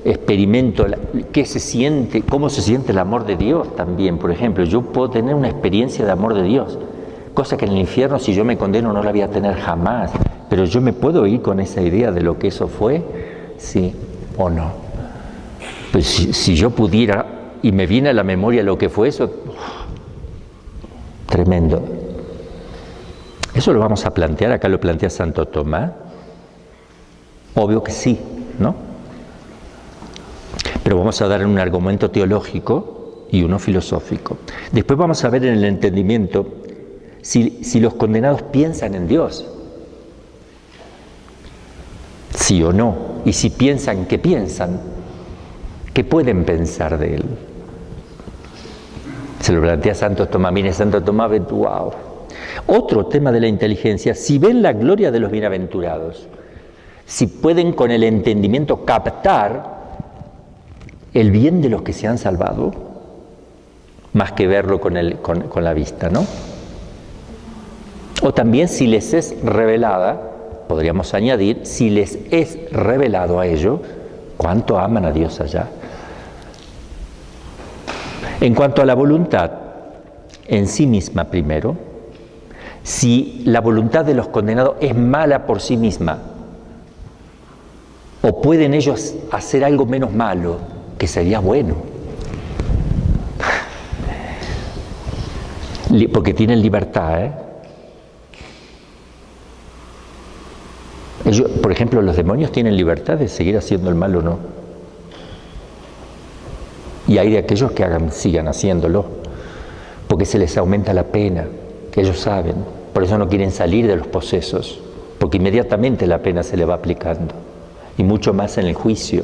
experimento qué se siente, cómo se siente el amor de Dios también, por ejemplo, yo puedo tener una experiencia de amor de Dios, cosa que en el infierno si yo me condeno no la voy a tener jamás. Pero yo me puedo ir con esa idea de lo que eso fue, sí o no. Pues si yo pudiera y me viene a la memoria lo que fue eso, tremendo. Eso lo vamos a plantear, acá lo plantea Santo Tomás. Obvio que sí, ¿no? Pero vamos a dar un argumento teológico y uno filosófico. Después vamos a ver en el entendimiento si los condenados piensan en Dios. Sí o no, y si piensan, ¿qué piensan? ¿Qué pueden pensar de Él? Se lo plantea Santo Tomás. Mire, Santo Tomás, wow. Otro tema de la inteligencia, si ven la gloria de los bienaventurados, si pueden con el entendimiento captar el bien de los que se han salvado, más que verlo con la vista, ¿no? O también si les es revelada, podríamos añadir, si les es revelado a ellos, cuánto aman a Dios allá. En cuanto a la voluntad, en sí misma primero, si la voluntad de los condenados es mala por sí misma, o pueden ellos hacer algo menos malo, que sería bueno. Porque tienen libertad, Ellos, por ejemplo, los demonios tienen libertad de seguir haciendo el mal o no. Y hay de aquellos que sigan haciéndolo, porque se les aumenta la pena, que ellos saben. Por eso no quieren salir de los posesos, porque inmediatamente la pena se les va aplicando. Y mucho más en el juicio,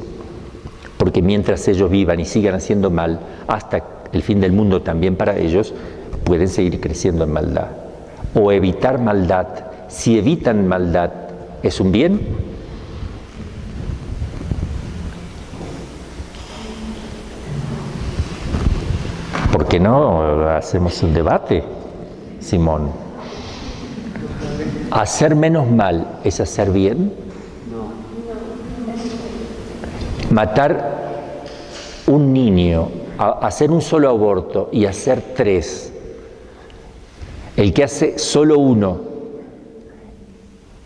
porque mientras ellos vivan y sigan haciendo mal, hasta el fin del mundo también para ellos, pueden seguir creciendo en maldad. O evitar maldad. Si evitan maldad, ¿es un bien? ¿Por qué no hacemos un debate, Simón? ¿Hacer menos mal es hacer bien? Matar un niño, hacer un solo aborto y hacer 3. El que hace solo uno,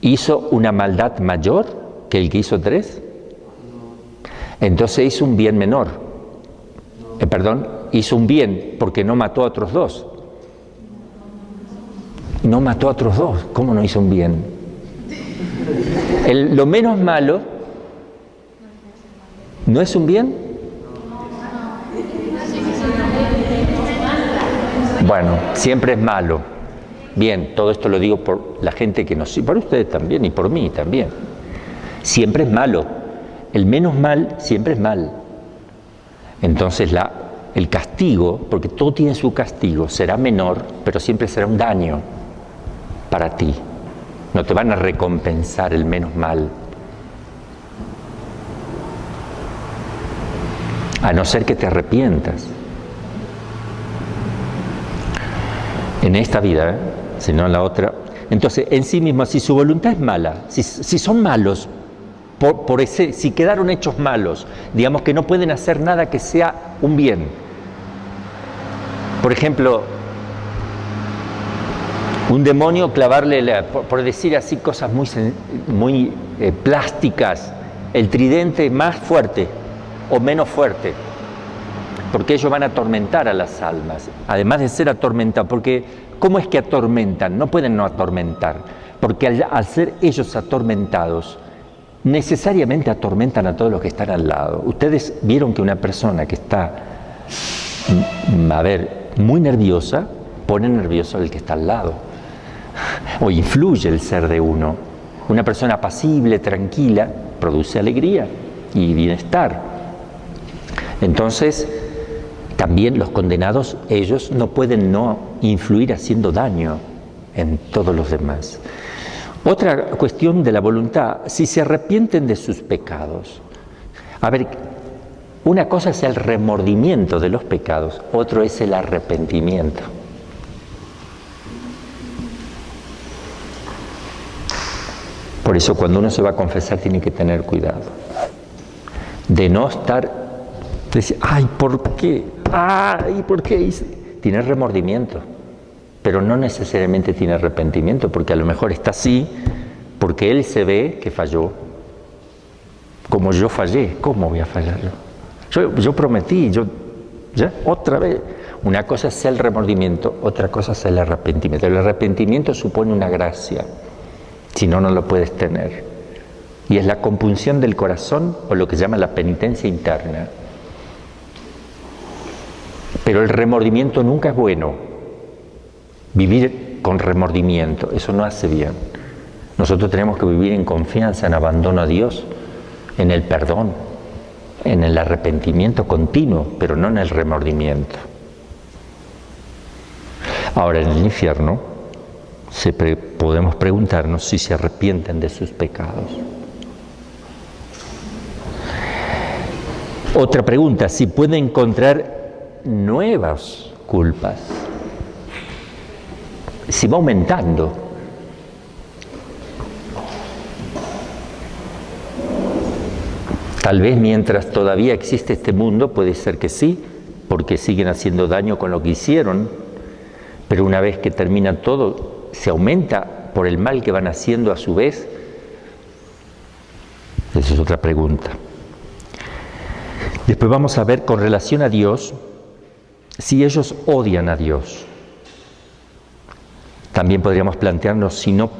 ¿hizo una maldad mayor que el que hizo 3? Entonces hizo un bien menor. Hizo un bien porque no mató a otros 2. No mató a otros 2. ¿Cómo no hizo un bien? Lo menos malo no es un bien. Bueno, siempre es malo. Bien, todo esto lo digo por la gente que nos sigue, por ustedes también y por mí también. Siempre es malo. El menos mal siempre es mal. Entonces el castigo, porque todo tiene su castigo, será menor, pero siempre será un daño para ti. No te van a recompensar el menos mal. A no ser que te arrepientas. En esta vida, sino en la otra. Entonces, en sí mismo, si su voluntad es mala, si son malos, si quedaron hechos malos, digamos que no pueden hacer nada que sea un bien. Por ejemplo, Un demonio clavarle, por decir así, cosas muy plásticas, el tridente más fuerte o menos fuerte, porque ellos van a atormentar a las almas, además de ser atormentados, porque ¿cómo es que atormentan? No pueden no atormentar, porque al ser ellos atormentados, necesariamente atormentan a todos los que están al lado. Ustedes vieron que una persona que está, muy nerviosa, pone nervioso al que está al lado, o influye el ser de uno. Una persona apacible, tranquila, produce alegría y bienestar. Entonces, también los condenados, ellos no pueden no influir haciendo daño en todos los demás. Otra cuestión de la voluntad, si se arrepienten de sus pecados. Una cosa es el remordimiento de los pecados, otro es el arrepentimiento. Por eso cuando uno se va a confesar tiene que tener cuidado de no estar, decir, ay, ¿por qué? Ay, ¿por qué hice? Tiene remordimiento, pero no necesariamente tiene arrepentimiento, porque a lo mejor está así porque él se ve que falló, como yo fallé. ¿Cómo voy a fallar yo prometí, ¿ya? Otra vez. Una cosa es el remordimiento, otra cosa es el arrepentimiento. El arrepentimiento supone una gracia, si no, no lo puedes tener. Y es la compunción del corazón, o lo que se llama la penitencia interna. Pero el remordimiento nunca es bueno. Vivir con remordimiento, eso no hace bien. Nosotros tenemos que vivir en confianza, en abandono a Dios, en el perdón, en el arrepentimiento continuo, pero no en el remordimiento. Ahora, en el infierno, podemos preguntarnos si se arrepienten de sus pecados. Otra pregunta, si puede encontrar nuevas culpas. Si va aumentando. Tal vez mientras todavía existe este mundo, puede ser que sí, porque siguen haciendo daño con lo que hicieron, pero una vez que termina todo, se aumenta por el mal que van haciendo a su vez. Esa es otra pregunta. Después vamos a ver con relación a Dios, si ellos odian a Dios. También podríamos plantearnos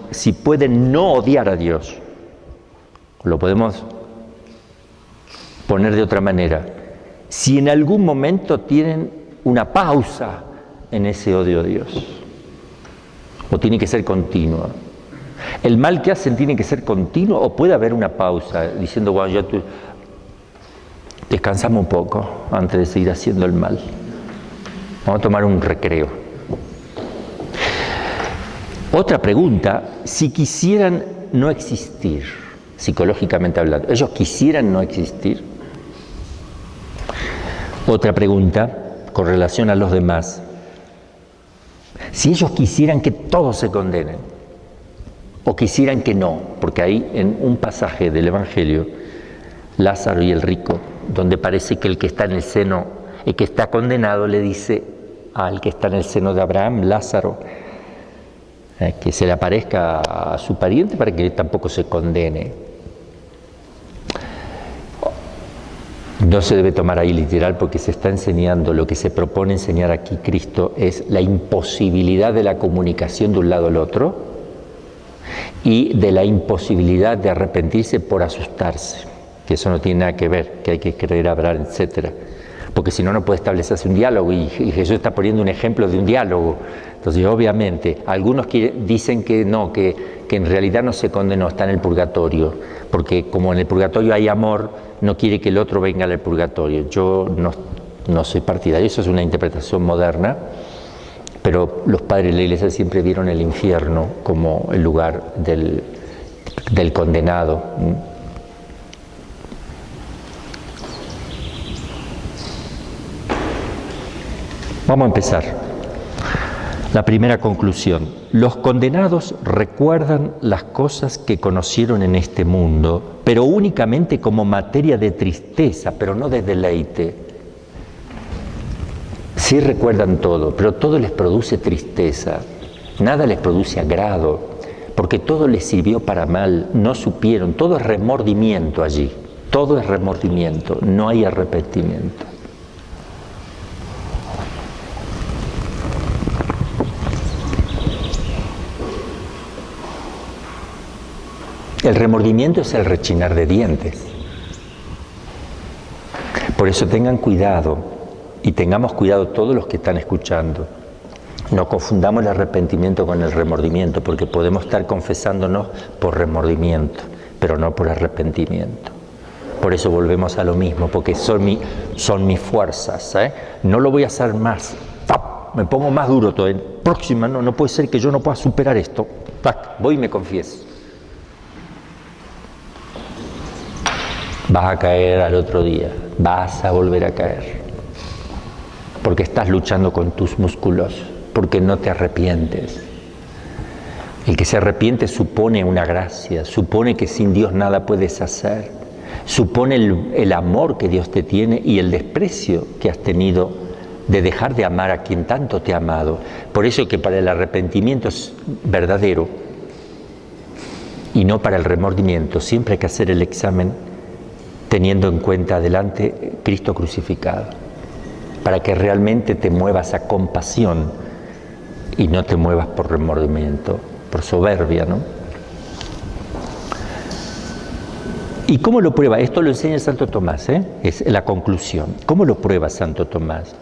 si pueden no odiar a Dios. Lo podemos poner de otra manera. Si en algún momento tienen una pausa en ese odio a Dios, o tiene que ser continua. El mal que hacen tiene que ser continuo, o puede haber una pausa diciendo, bueno, ya descansamos un poco antes de seguir haciendo el mal. Vamos a tomar un recreo. Otra pregunta, si quisieran no existir, psicológicamente hablando, ¿ellos quisieran no existir? Otra pregunta, con relación a los demás, si ellos quisieran que todos se condenen, o quisieran que no, porque ahí en un pasaje del Evangelio, Lázaro y el rico, donde parece que el que está en el seno, el que está condenado le dice al que está en el seno de Abraham, Lázaro, que se le aparezca a su pariente para que tampoco se condene. No se debe tomar ahí literal, porque se está enseñando, lo que se propone enseñar aquí Cristo es la imposibilidad de la comunicación de un lado al otro y de la imposibilidad de arrepentirse por asustarse, que eso no tiene nada que ver, que hay que creer, hablar, etcétera, porque si no, no puede establecerse un diálogo, y Jesús está poniendo un ejemplo de un diálogo. Entonces, obviamente, algunos dicen que no, que en realidad no se condenó, está en el purgatorio, porque como en el purgatorio hay amor, no quiere que el otro venga al purgatorio. Yo no soy partidario, eso es una interpretación moderna, pero los padres de la Iglesia siempre vieron el infierno como el lugar del condenado. Vamos a empezar. La primera conclusión. Los condenados recuerdan las cosas que conocieron en este mundo, pero únicamente como materia de tristeza, pero no de deleite. Sí recuerdan todo, pero todo les produce tristeza. Nada les produce agrado, porque todo les sirvió para mal, no supieron, todo es remordimiento allí, todo es remordimiento, no hay arrepentimiento. El remordimiento es el rechinar de dientes. Por eso tengan cuidado y tengamos cuidado todos los que están escuchando. No confundamos el arrepentimiento con el remordimiento, porque podemos estar confesándonos por remordimiento, pero no por arrepentimiento. Por eso volvemos a lo mismo, porque son mis fuerzas, ¿eh? No lo voy a hacer más. Me pongo más duro todavía. Próxima, no puede ser que yo no pueda superar esto. Voy y me confieso. Vas a caer al otro día, vas a volver a caer, porque estás luchando con tus músculos, porque no te arrepientes. El que se arrepiente supone una gracia, supone que sin Dios nada puedes hacer, supone el amor que Dios te tiene y el desprecio que has tenido de dejar de amar a quien tanto te ha amado. Por eso que para el arrepentimiento es verdadero y no para el remordimiento, siempre hay que hacer el examen teniendo en cuenta adelante Cristo crucificado, para que realmente te muevas a compasión y no te muevas por remordimiento, por soberbia, ¿no? ¿Y cómo lo prueba? Esto lo enseña Santo Tomás, es la conclusión. ¿Cómo lo prueba Santo Tomás?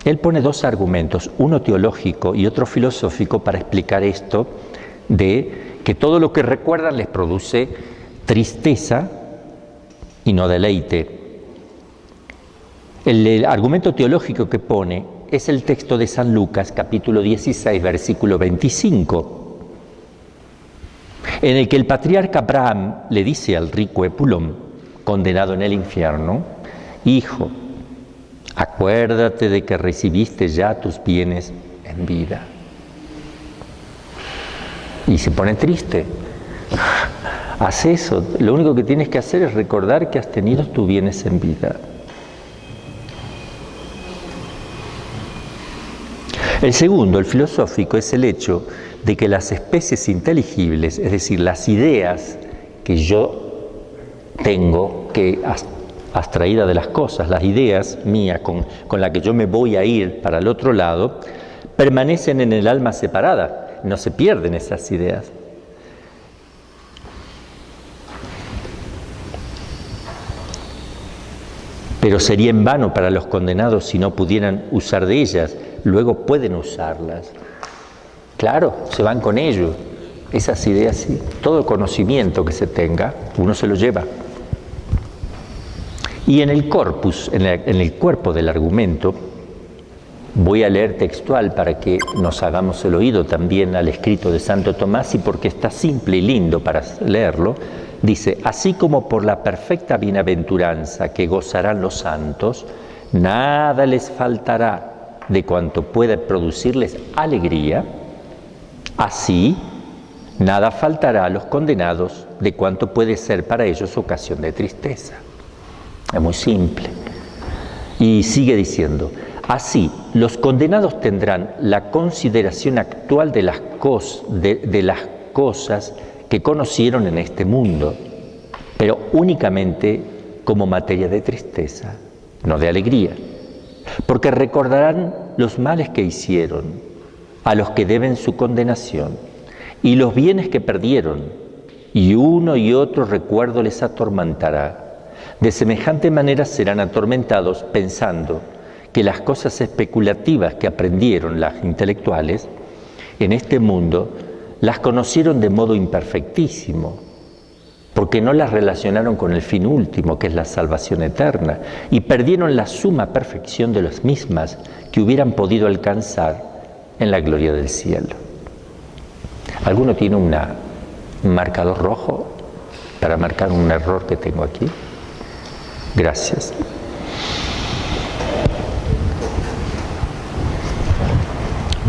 Él pone dos argumentos, uno teológico y otro filosófico, para explicar esto de que todo lo que recuerdan les produce tristeza y no deleite. El argumento teológico que pone es el texto de San Lucas, capítulo 16, versículo 25, en el que el patriarca Abraham le dice al rico Epulón, condenado en el infierno: hijo, acuérdate de que recibiste ya tus bienes en vida. Y se pone triste. Haz eso, lo único que tienes que hacer es recordar que has tenido tus bienes en vida. El segundo, el filosófico, es el hecho de que las especies inteligibles, es decir, las ideas que yo tengo, que abstraída de las cosas, las ideas mías con las que yo me voy a ir para el otro lado, permanecen en el alma separada, no se pierden esas ideas. Pero sería en vano para los condenados si no pudieran usar de ellas. Luego pueden usarlas. Claro, se van con ellos. Esas ideas, sí. Todo conocimiento que se tenga, uno se lo lleva. Y en el corpus, en el cuerpo del argumento, voy a leer textual para que nos hagamos el oído también al escrito de Santo Tomás, y porque está simple y lindo para leerlo. Dice: así como por la perfecta bienaventuranza que gozarán los santos, nada les faltará de cuanto pueda producirles alegría, así nada faltará a los condenados de cuanto puede ser para ellos ocasión de tristeza. Es muy simple. Y sigue diciendo: así los condenados tendrán la consideración actual de las cosas que conocieron en este mundo, pero únicamente como materia de tristeza, no de alegría, porque recordarán los males que hicieron, a los que deben su condenación, y los bienes que perdieron, y uno y otro recuerdo les atormentará. De semejante manera serán atormentados pensando que las cosas especulativas que aprendieron las intelectuales en este mundo las conocieron de modo imperfectísimo, porque no las relacionaron con el fin último, que es la salvación eterna, y perdieron la suma perfección de las mismas que hubieran podido alcanzar en la gloria del cielo. ¿Alguno tiene un marcador rojo para marcar un error que tengo aquí? Gracias.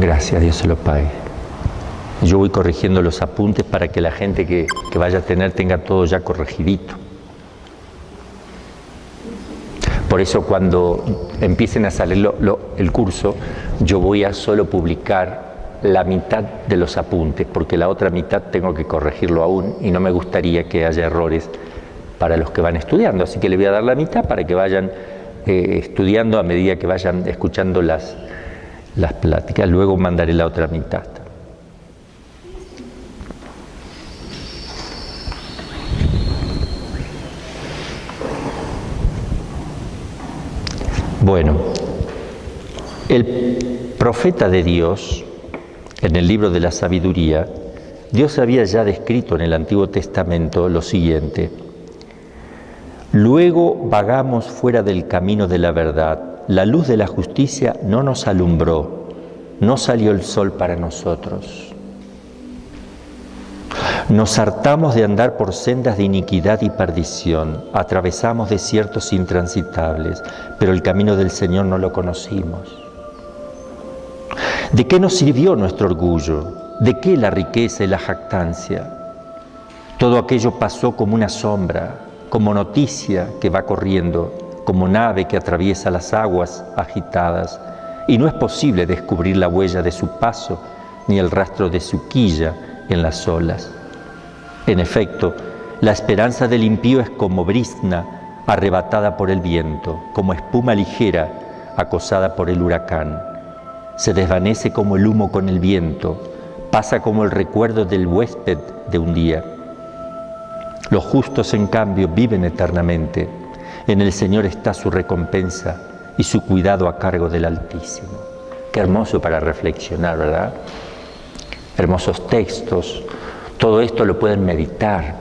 Gracias, Dios se lo pague. Yo voy corrigiendo los apuntes para que la gente que vaya a tener tenga todo ya corregidito. Por eso cuando empiecen a salir el curso, yo voy a solo publicar la mitad de los apuntes, porque la otra mitad tengo que corregirlo aún y no me gustaría que haya errores para los que van estudiando. Así que le voy a dar la mitad para que vayan estudiando a medida que vayan escuchando las pláticas. Luego mandaré la otra mitad. Bueno, el profeta de Dios, en el libro de la sabiduría, Dios había ya descrito en el Antiguo Testamento lo siguiente: luego vagamos fuera del camino de la verdad, la luz de la justicia no nos alumbró, no salió el sol para nosotros. Nos hartamos de andar por sendas de iniquidad y perdición, atravesamos desiertos intransitables, pero el camino del Señor no lo conocimos. ¿De qué nos sirvió nuestro orgullo? ¿De qué la riqueza y la jactancia? Todo aquello pasó como una sombra, como noticia que va corriendo, como nave que atraviesa las aguas agitadas, y no es posible descubrir la huella de su paso, ni el rastro de su quilla en las olas. En efecto, la esperanza del impío es como brizna arrebatada por el viento, como espuma ligera acosada por el huracán. Se desvanece como el humo con el viento, pasa como el recuerdo del huésped de un día. Los justos, en cambio, viven eternamente. En el Señor está su recompensa y su cuidado a cargo del Altísimo. Qué hermoso para reflexionar, ¿verdad? Hermosos textos. Todo esto lo pueden meditar.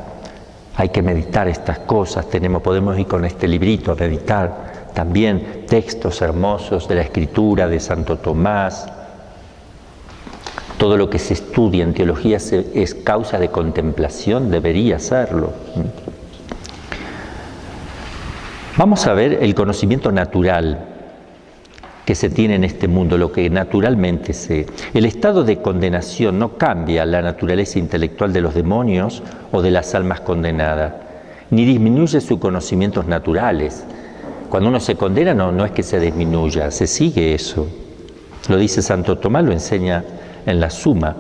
Hay que meditar estas cosas. Podemos ir con este librito a meditar también textos hermosos de la Escritura, de Santo Tomás. Todo lo que se estudia en teología es causa de contemplación, debería serlo. Vamos a ver el conocimiento natural que se tiene en este mundo, lo que naturalmente se... El estado de condenación no cambia la naturaleza intelectual de los demonios o de las almas condenadas, ni disminuye sus conocimientos naturales. Cuando uno se condena no es que se disminuya, se sigue eso. Lo dice Santo Tomás, lo enseña en la Suma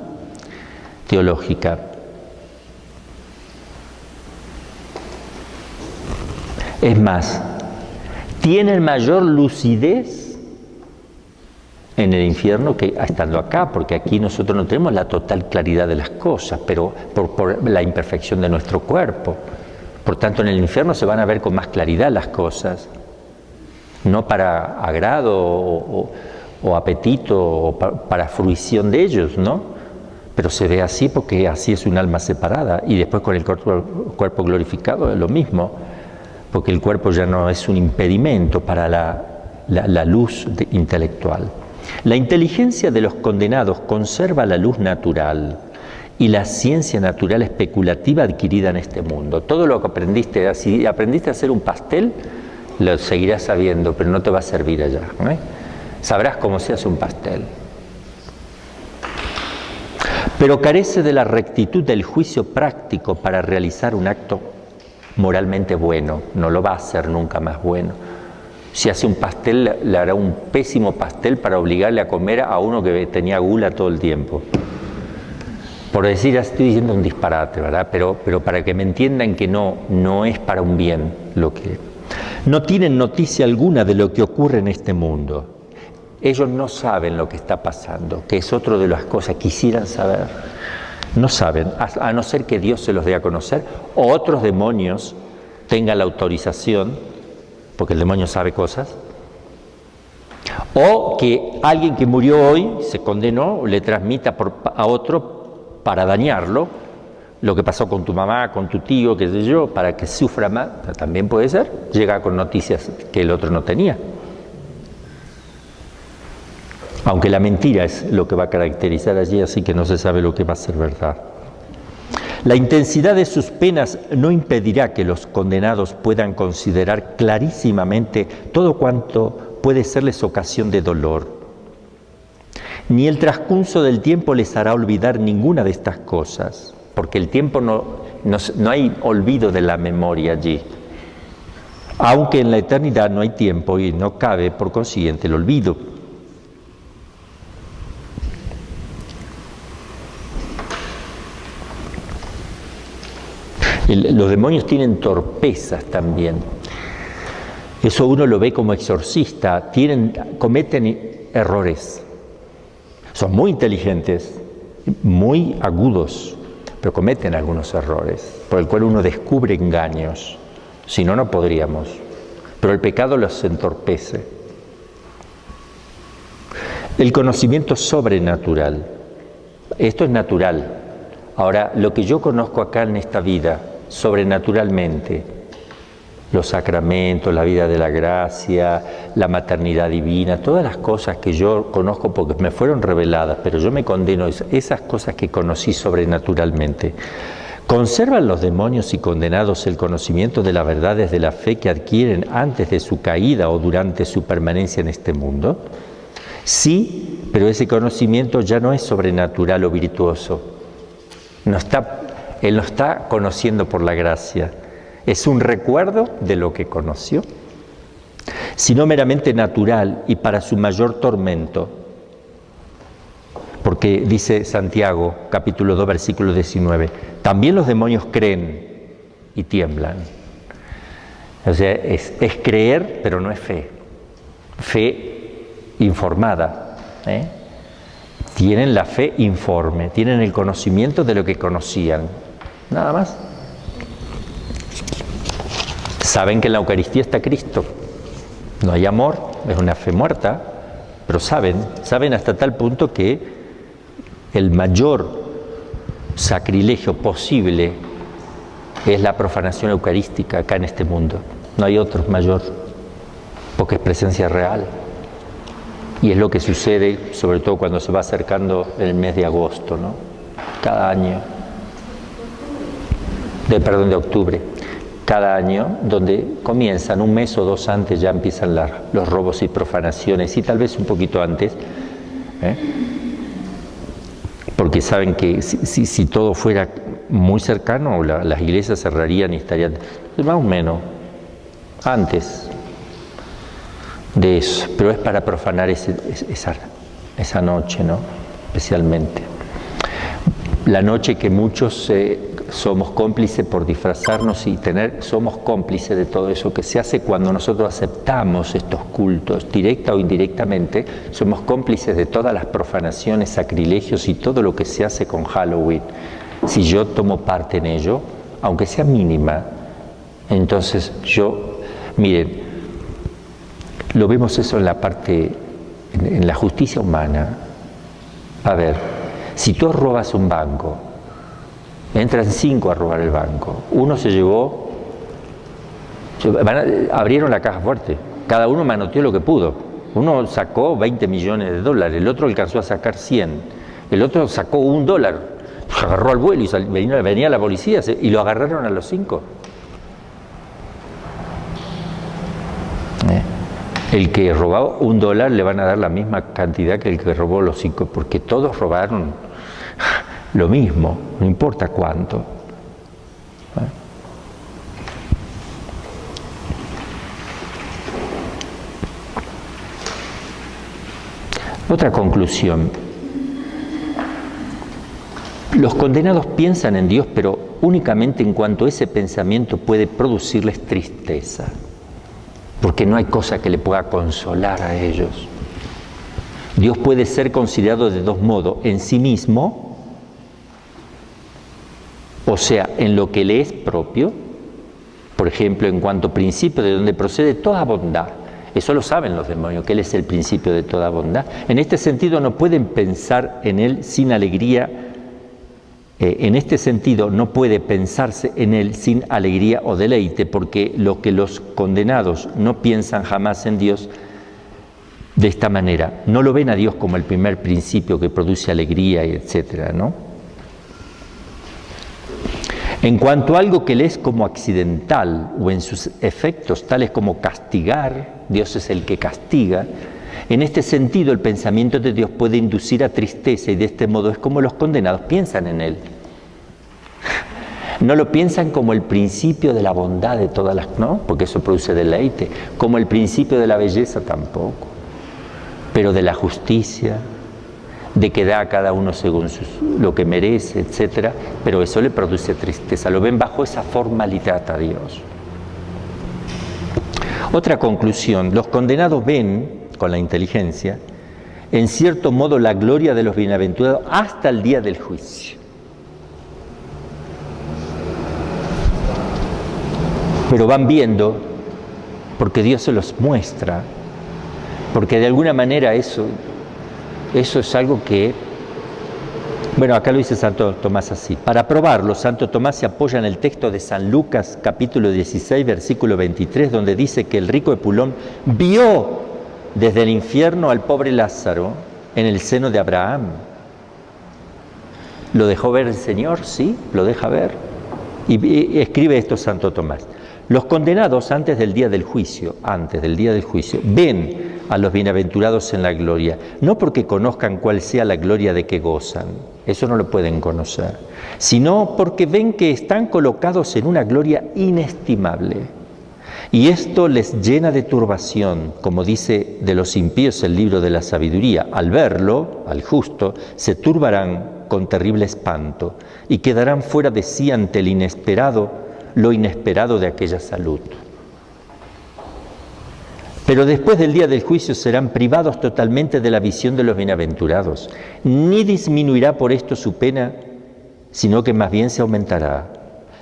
Teológica. Es más, tienen mayor lucidez en el infierno que estando acá, porque aquí nosotros no tenemos la total claridad de las cosas, pero por la imperfección de nuestro cuerpo. Por tanto, en el infierno se van a ver con más claridad las cosas, no para agrado o apetito o para fruición de ellos, ¿no? Pero se ve así porque así es un alma separada, y después con el cuerpo glorificado es lo mismo, porque el cuerpo ya no es un impedimento para la luz intelectual. La inteligencia de los condenados conserva la luz natural y la ciencia natural especulativa adquirida en este mundo. Todo lo que aprendiste, si aprendiste a hacer un pastel, lo seguirás sabiendo, pero no te va a servir allá, ¿eh? Sabrás cómo se hace un pastel. Pero carece de la rectitud del juicio práctico para realizar un acto moralmente bueno. No lo va a hacer nunca más bueno. Si hace un pastel, le hará un pésimo pastel para obligarle a comer a uno que tenía gula todo el tiempo. Por decir, estoy diciendo un disparate, ¿verdad? Pero para que me entiendan que no es para un bien lo que... No tienen noticia alguna de lo que ocurre en este mundo. Ellos no saben lo que está pasando, que es otra de las cosas que quisieran saber. No saben, a no ser que Dios se los dé a conocer, o otros demonios tengan la autorización, porque el demonio sabe cosas, o que alguien que murió hoy, se condenó, le transmita a otro para dañarlo, lo que pasó con tu mamá, con tu tío, qué sé yo, para que sufra más, también puede ser, llega con noticias que el otro no tenía. Aunque la mentira es lo que va a caracterizar allí, así que no se sabe lo que va a ser verdad. La intensidad de sus penas no impedirá que los condenados puedan considerar clarísimamente todo cuanto puede serles ocasión de dolor. Ni el transcurso del tiempo les hará olvidar ninguna de estas cosas, porque el tiempo no hay olvido de la memoria allí. Aunque en la eternidad no hay tiempo y no cabe, por consiguiente, el olvido. Los demonios tienen torpezas también. Eso uno lo ve como exorcista. Cometen errores. Son muy inteligentes, muy agudos, pero cometen algunos errores, por el cual uno descubre engaños. Si no, no podríamos. Pero el pecado los entorpece. El conocimiento sobrenatural. Esto es natural. Ahora, lo que yo conozco acá en esta vida, sobrenaturalmente, los sacramentos, la vida de la gracia, la maternidad divina, todas las cosas que yo conozco porque me fueron reveladas, pero yo me condeno esas cosas que conocí sobrenaturalmente. ¿Conservan los demonios y condenados el conocimiento de las verdades de la fe que adquieren antes de su caída o durante su permanencia en este mundo? Sí, pero ese conocimiento ya no es sobrenatural o virtuoso. Él no está conociendo por la gracia. Es un recuerdo de lo que conoció, sino meramente natural y para su mayor tormento. Porque dice Santiago, capítulo 2, versículo 19, también los demonios creen y tiemblan. O sea, es creer, pero no es fe. Fe informada. Tienen la fe informe, tienen el conocimiento de lo que conocían. Nada más. Saben que en la Eucaristía está Cristo. No hay amor, es una fe muerta, pero saben hasta tal punto que el mayor sacrilegio posible es la profanación eucarística acá en este mundo. No hay otro mayor, porque es presencia real. Y es lo que sucede, sobre todo cuando se va acercando el mes de agosto, ¿no? Cada año. De octubre. Cada año, donde comienzan un mes o dos antes, ya empiezan los robos y profanaciones, y tal vez un poquito antes, porque saben que si todo fuera muy cercano, las iglesias cerrarían y estarían, más o menos, antes de eso, pero es para profanar esa noche, ¿no? Especialmente. La noche que muchos somos cómplices por disfrazarnos y somos cómplices de todo eso que se hace cuando nosotros aceptamos estos cultos, directa o indirectamente, somos cómplices de todas las profanaciones, sacrilegios y todo lo que se hace con Halloween. Si yo tomo parte en ello, aunque sea mínima, entonces miren, lo vemos eso en la parte, en la justicia humana. A ver, si tú robas un banco, entran 5 a robar el banco. Uno se llevó, abrieron la caja fuerte, cada uno manoteó lo que pudo. Uno sacó 20 millones de dólares, el otro alcanzó a sacar 100, el otro sacó $1, agarró al vuelo y venía la policía y lo agarraron a los 5. El que robó $1 le van a dar la misma cantidad que el que robó los 5, porque todos robaron lo mismo, no importa cuánto. Otra conclusión. Los condenados piensan en Dios, pero únicamente en cuanto ese pensamiento puede producirles tristeza, porque no hay cosa que le pueda consolar a ellos. Dios puede ser considerado de dos modos: en sí mismo, o sea, en lo que le es propio, por ejemplo, en cuanto principio de donde procede toda bondad. Eso lo saben los demonios, que Él es el principio de toda bondad. En este sentido no pueden pensar en Él sin alegría. En este sentido no puede pensarse en Él sin alegría o deleite, porque lo que los condenados no piensan jamás en Dios de esta manera. No lo ven a Dios como el primer principio que produce alegría, etcétera, ¿no? En cuanto a algo que le es como accidental o en sus efectos tales como castigar, Dios es el que castiga. En este sentido, el pensamiento de Dios puede inducir a tristeza y de este modo es como los condenados piensan en Él. No lo piensan como el principio de la bondad de todas las, ¿no? Porque eso produce deleite, como el principio de la belleza tampoco, pero de la justicia, de que da a cada uno según lo que merece, etc. Pero eso le produce tristeza, lo ven bajo esa formalidad a Dios. Otra conclusión, los condenados ven, con la inteligencia, en cierto modo la gloria de los bienaventurados hasta el día del juicio. Pero van viendo, porque Dios se los muestra, porque de alguna manera eso es algo que, bueno, acá lo dice Santo Tomás así. Para probarlo, Santo Tomás se apoya en el texto de San Lucas, capítulo 16, versículo 23, donde dice que el rico Epulón vio desde el infierno al pobre Lázaro en el seno de Abraham. ¿Lo dejó ver el Señor? Sí, lo deja ver. Y escribe esto Santo Tomás. Los condenados antes del día del juicio, ven a los bienaventurados en la gloria, no porque conozcan cuál sea la gloria de que gozan, eso no lo pueden conocer, sino porque ven que están colocados en una gloria inestimable. Y esto les llena de turbación, como dice de los impíos el libro de la sabiduría. Al verlo, al justo, se turbarán con terrible espanto y quedarán fuera de sí ante lo inesperado de aquella salud. Pero después del día del juicio serán privados totalmente de la visión de los bienaventurados. Ni disminuirá por esto su pena, sino que más bien se aumentará,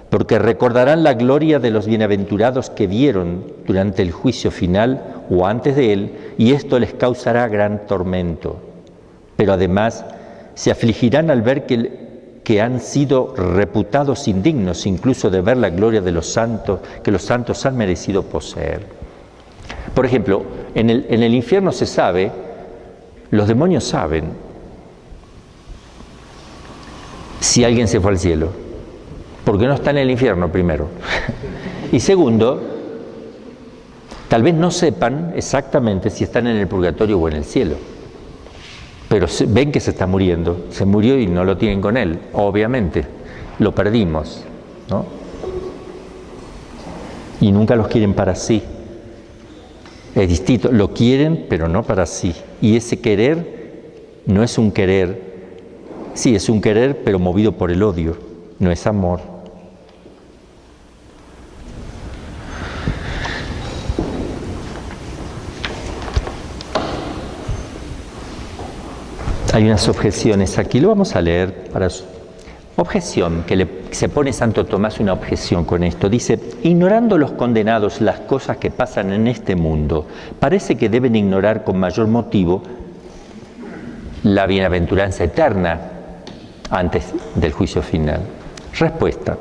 porque recordarán la gloria de los bienaventurados que vieron durante el juicio final o antes de él, y esto les causará gran tormento. Pero además se afligirán al ver que han sido reputados indignos incluso de ver la gloria de los santos, que los santos han merecido poseer. Por ejemplo, en el infierno se sabe, los demonios saben si alguien se fue al cielo, porque no está en el infierno primero. Y segundo, tal vez no sepan exactamente si están en el purgatorio o en el cielo, pero ven que se está muriendo, se murió y no lo tienen con él, obviamente, lo perdimos, ¿no? Y nunca los quieren para sí. Es distinto, lo quieren, pero no para sí. Y ese querer no es un querer, sí, es un querer, pero movido por el odio, no es amor. Hay unas objeciones aquí, lo vamos a leer para su objeción, se pone Santo Tomás una objeción con esto. Dice, ignorando los condenados las cosas que pasan en este mundo, parece que deben ignorar con mayor motivo la bienaventuranza eterna antes del juicio final. Respuesta,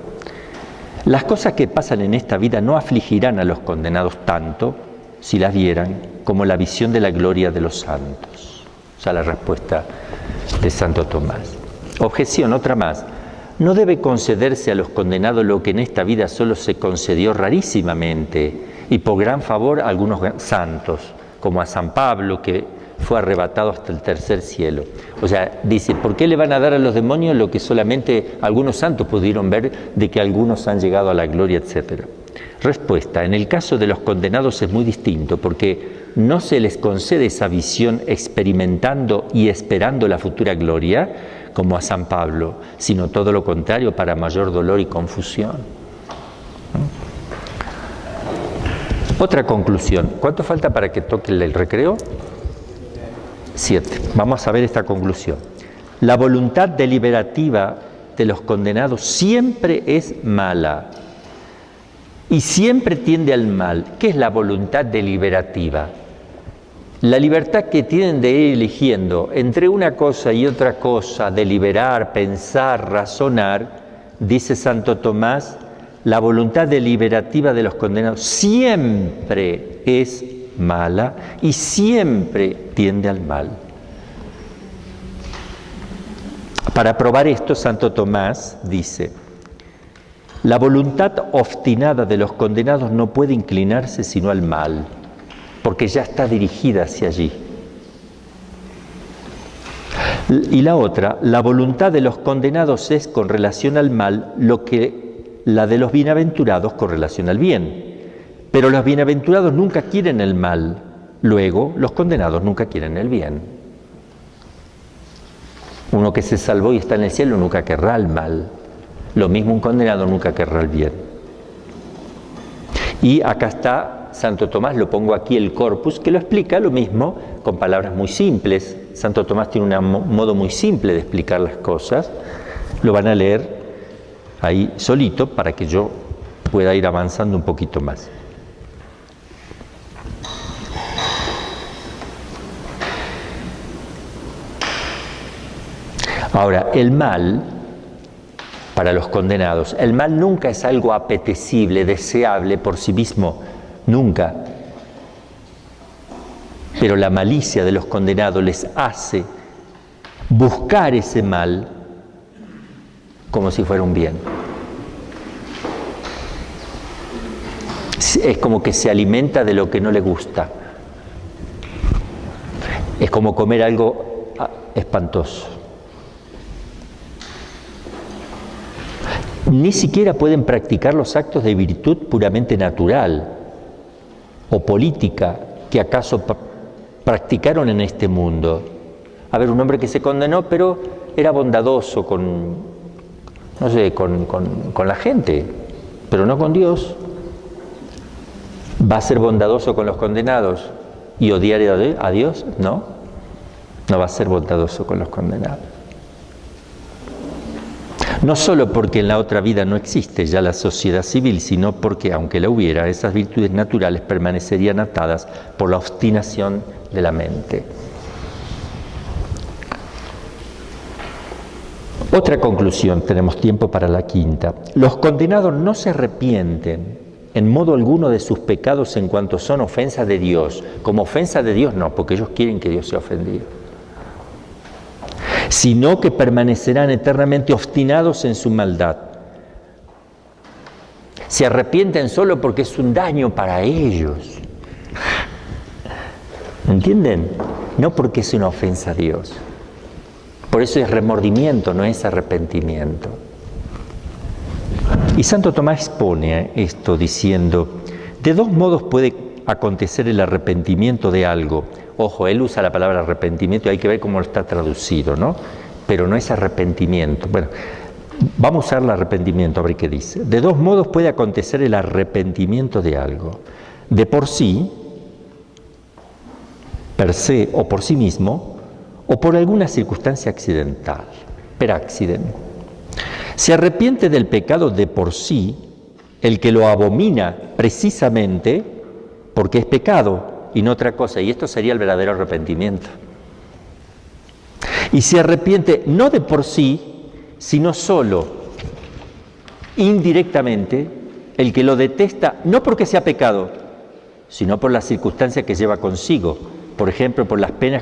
las cosas que pasan en esta vida no afligirán a los condenados tanto, si las vieran, como la visión de la gloria de los santos. O sea, la respuesta de Santo Tomás. Objeción, otra más. No debe concederse a los condenados lo que en esta vida solo se concedió rarísimamente y por gran favor a algunos santos, como a San Pablo, que fue arrebatado hasta el tercer cielo. O sea, dice, ¿por qué le van a dar a los demonios lo que solamente algunos santos pudieron ver de que algunos han llegado a la gloria, etcétera? Respuesta, en el caso de los condenados es muy distinto, porque no se les concede esa visión experimentando y esperando la futura gloria, como a San Pablo, sino todo lo contrario, para mayor dolor y confusión. Otra conclusión. ¿Cuánto falta para que toque el recreo? 7. Vamos a ver esta conclusión. La voluntad deliberativa de los condenados siempre es mala y siempre tiende al mal. ¿Qué es la voluntad deliberativa? La libertad que tienen de ir eligiendo entre una cosa y otra cosa, deliberar, pensar, razonar, dice Santo Tomás, la voluntad deliberativa de los condenados siempre es mala y siempre tiende al mal. Para probar esto, Santo Tomás dice, la voluntad obstinada de los condenados no puede inclinarse sino al mal, porque ya está dirigida hacia allí. Y la otra, la voluntad de los condenados es con relación al mal lo que la de los bienaventurados con relación al bien. Pero los bienaventurados nunca quieren el mal, luego los condenados nunca quieren el bien. Uno que se salvó y está en el cielo nunca querrá el mal. Lo mismo un condenado nunca querrá el bien. Y acá está Santo Tomás, lo pongo aquí el corpus, que lo explica lo mismo con palabras muy simples. Santo Tomás tiene un modo muy simple de explicar las cosas. Lo van a leer ahí solito para que yo pueda ir avanzando un poquito más. Ahora, el mal, para los condenados, el mal nunca es algo apetecible, deseable por sí mismo, nunca. Pero la malicia de los condenados les hace buscar ese mal como si fuera un bien. Es como que se alimenta de lo que no le gusta. Es como comer algo espantoso. Ni siquiera pueden practicar los actos de virtud puramente natural o política que acaso practicaron en este mundo. A ver, un hombre que se condenó, pero era bondadoso con la gente, pero no con Dios. ¿Va a ser bondadoso con los condenados y odiar a Dios? No, no va a ser bondadoso con los condenados. No solo porque en la otra vida no existe ya la sociedad civil, sino porque, aunque la hubiera, esas virtudes naturales permanecerían atadas por la obstinación de la mente. Otra conclusión, tenemos tiempo para la quinta. Los condenados no se arrepienten en modo alguno de sus pecados en cuanto son ofensa de Dios. Como ofensa de Dios no, porque ellos quieren que Dios sea ofendido. Sino que permanecerán eternamente obstinados en su maldad. Se arrepienten solo porque es un daño para ellos. ¿Entienden? No porque es una ofensa a Dios. Por eso es remordimiento, no es arrepentimiento. Y Santo Tomás expone esto diciendo, de dos modos puede acontecer el arrepentimiento de algo. Ojo, él usa la palabra arrepentimiento y hay que ver cómo está traducido, ¿no? Pero no es arrepentimiento. Bueno, vamos a usar el arrepentimiento, a ver qué dice. De dos modos puede acontecer el arrepentimiento de algo. De por sí, per se o por sí mismo, o por alguna circunstancia accidental, per accident. Se arrepiente del pecado de por sí el que lo abomina precisamente porque es pecado y no otra cosa, y esto sería el verdadero arrepentimiento. Y se arrepiente no de por sí, sino solo indirectamente el que lo detesta, no porque sea pecado, sino por las circunstancias que lleva consigo, por ejemplo, por las penas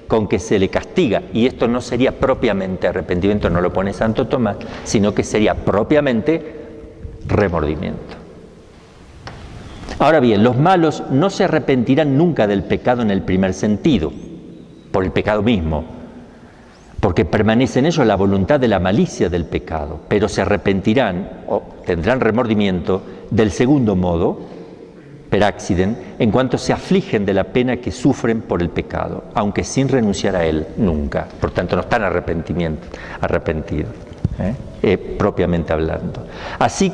con que se le castiga, y esto no sería propiamente arrepentimiento, no lo pone Santo Tomás, sino que sería propiamente remordimiento. Ahora bien, los malos no se arrepentirán nunca del pecado en el primer sentido, por el pecado mismo, porque permanece en ellos la voluntad de la malicia del pecado, pero se arrepentirán o tendrán remordimiento del segundo modo, per accident, en cuanto se afligen de la pena que sufren por el pecado, aunque sin renunciar a él nunca. Por tanto, no están arrepentidos, propiamente hablando. Así,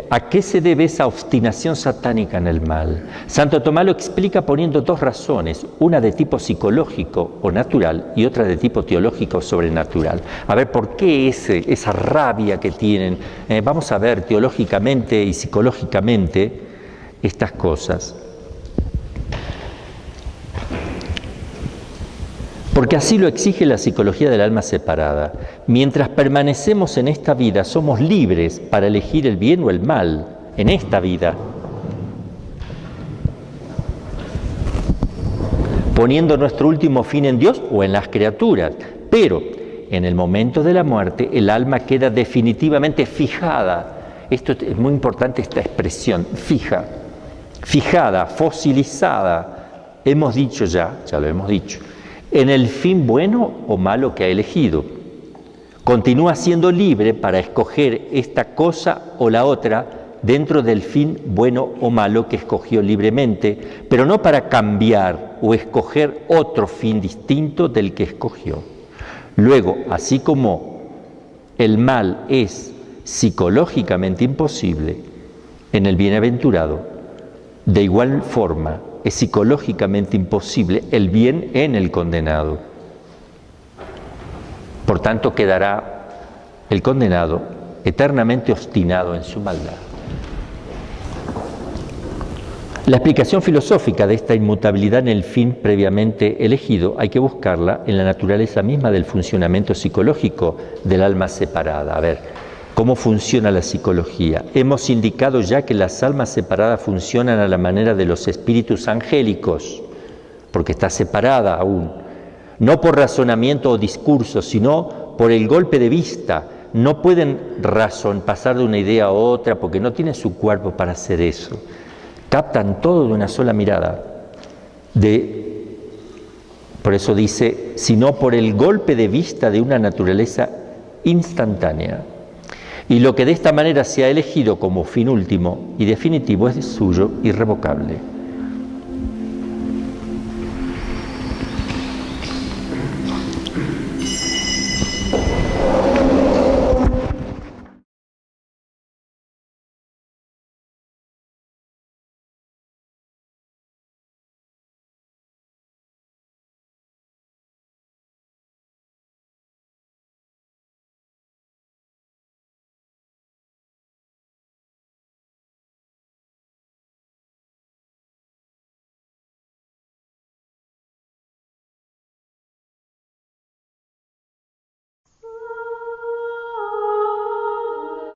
¿a qué se debe esa obstinación satánica en el mal? Santo Tomás lo explica poniendo dos razones, una de tipo psicológico o natural y otra de tipo teológico o sobrenatural. A ver, ¿por qué esa rabia que tienen? Vamos a ver teológicamente y psicológicamente estas cosas. Porque así lo exige la psicología del alma separada. Mientras permanecemos en esta vida, somos libres para elegir el bien o el mal, en esta vida. Poniendo nuestro último fin en Dios o en las criaturas. Pero en el momento de la muerte, el alma queda definitivamente fijada. Esto es muy importante, esta expresión, fijada, fosilizada. Hemos dicho ya lo hemos dicho, en el fin bueno o malo que ha elegido. Continúa siendo libre para escoger esta cosa o la otra dentro del fin bueno o malo que escogió libremente, pero no para cambiar o escoger otro fin distinto del que escogió. Luego, así como el mal es psicológicamente imposible en el bienaventurado, de igual forma es psicológicamente imposible el bien en el condenado. Por tanto, quedará el condenado eternamente obstinado en su maldad. La explicación filosófica de esta inmutabilidad en el fin previamente elegido hay que buscarla en la naturaleza misma del funcionamiento psicológico del alma separada. A ver, ¿cómo funciona la psicología? Hemos indicado ya que las almas separadas funcionan a la manera de los espíritus angélicos, porque está separada aún, no por razonamiento o discurso, sino por el golpe de vista. No pueden pasar de una idea a otra porque no tienen su cuerpo para hacer eso. Captan todo de una sola mirada. Por eso dice, sino por el golpe de vista de una naturaleza instantánea. Y lo que de esta manera se ha elegido como fin último y definitivo es suyo irrevocable.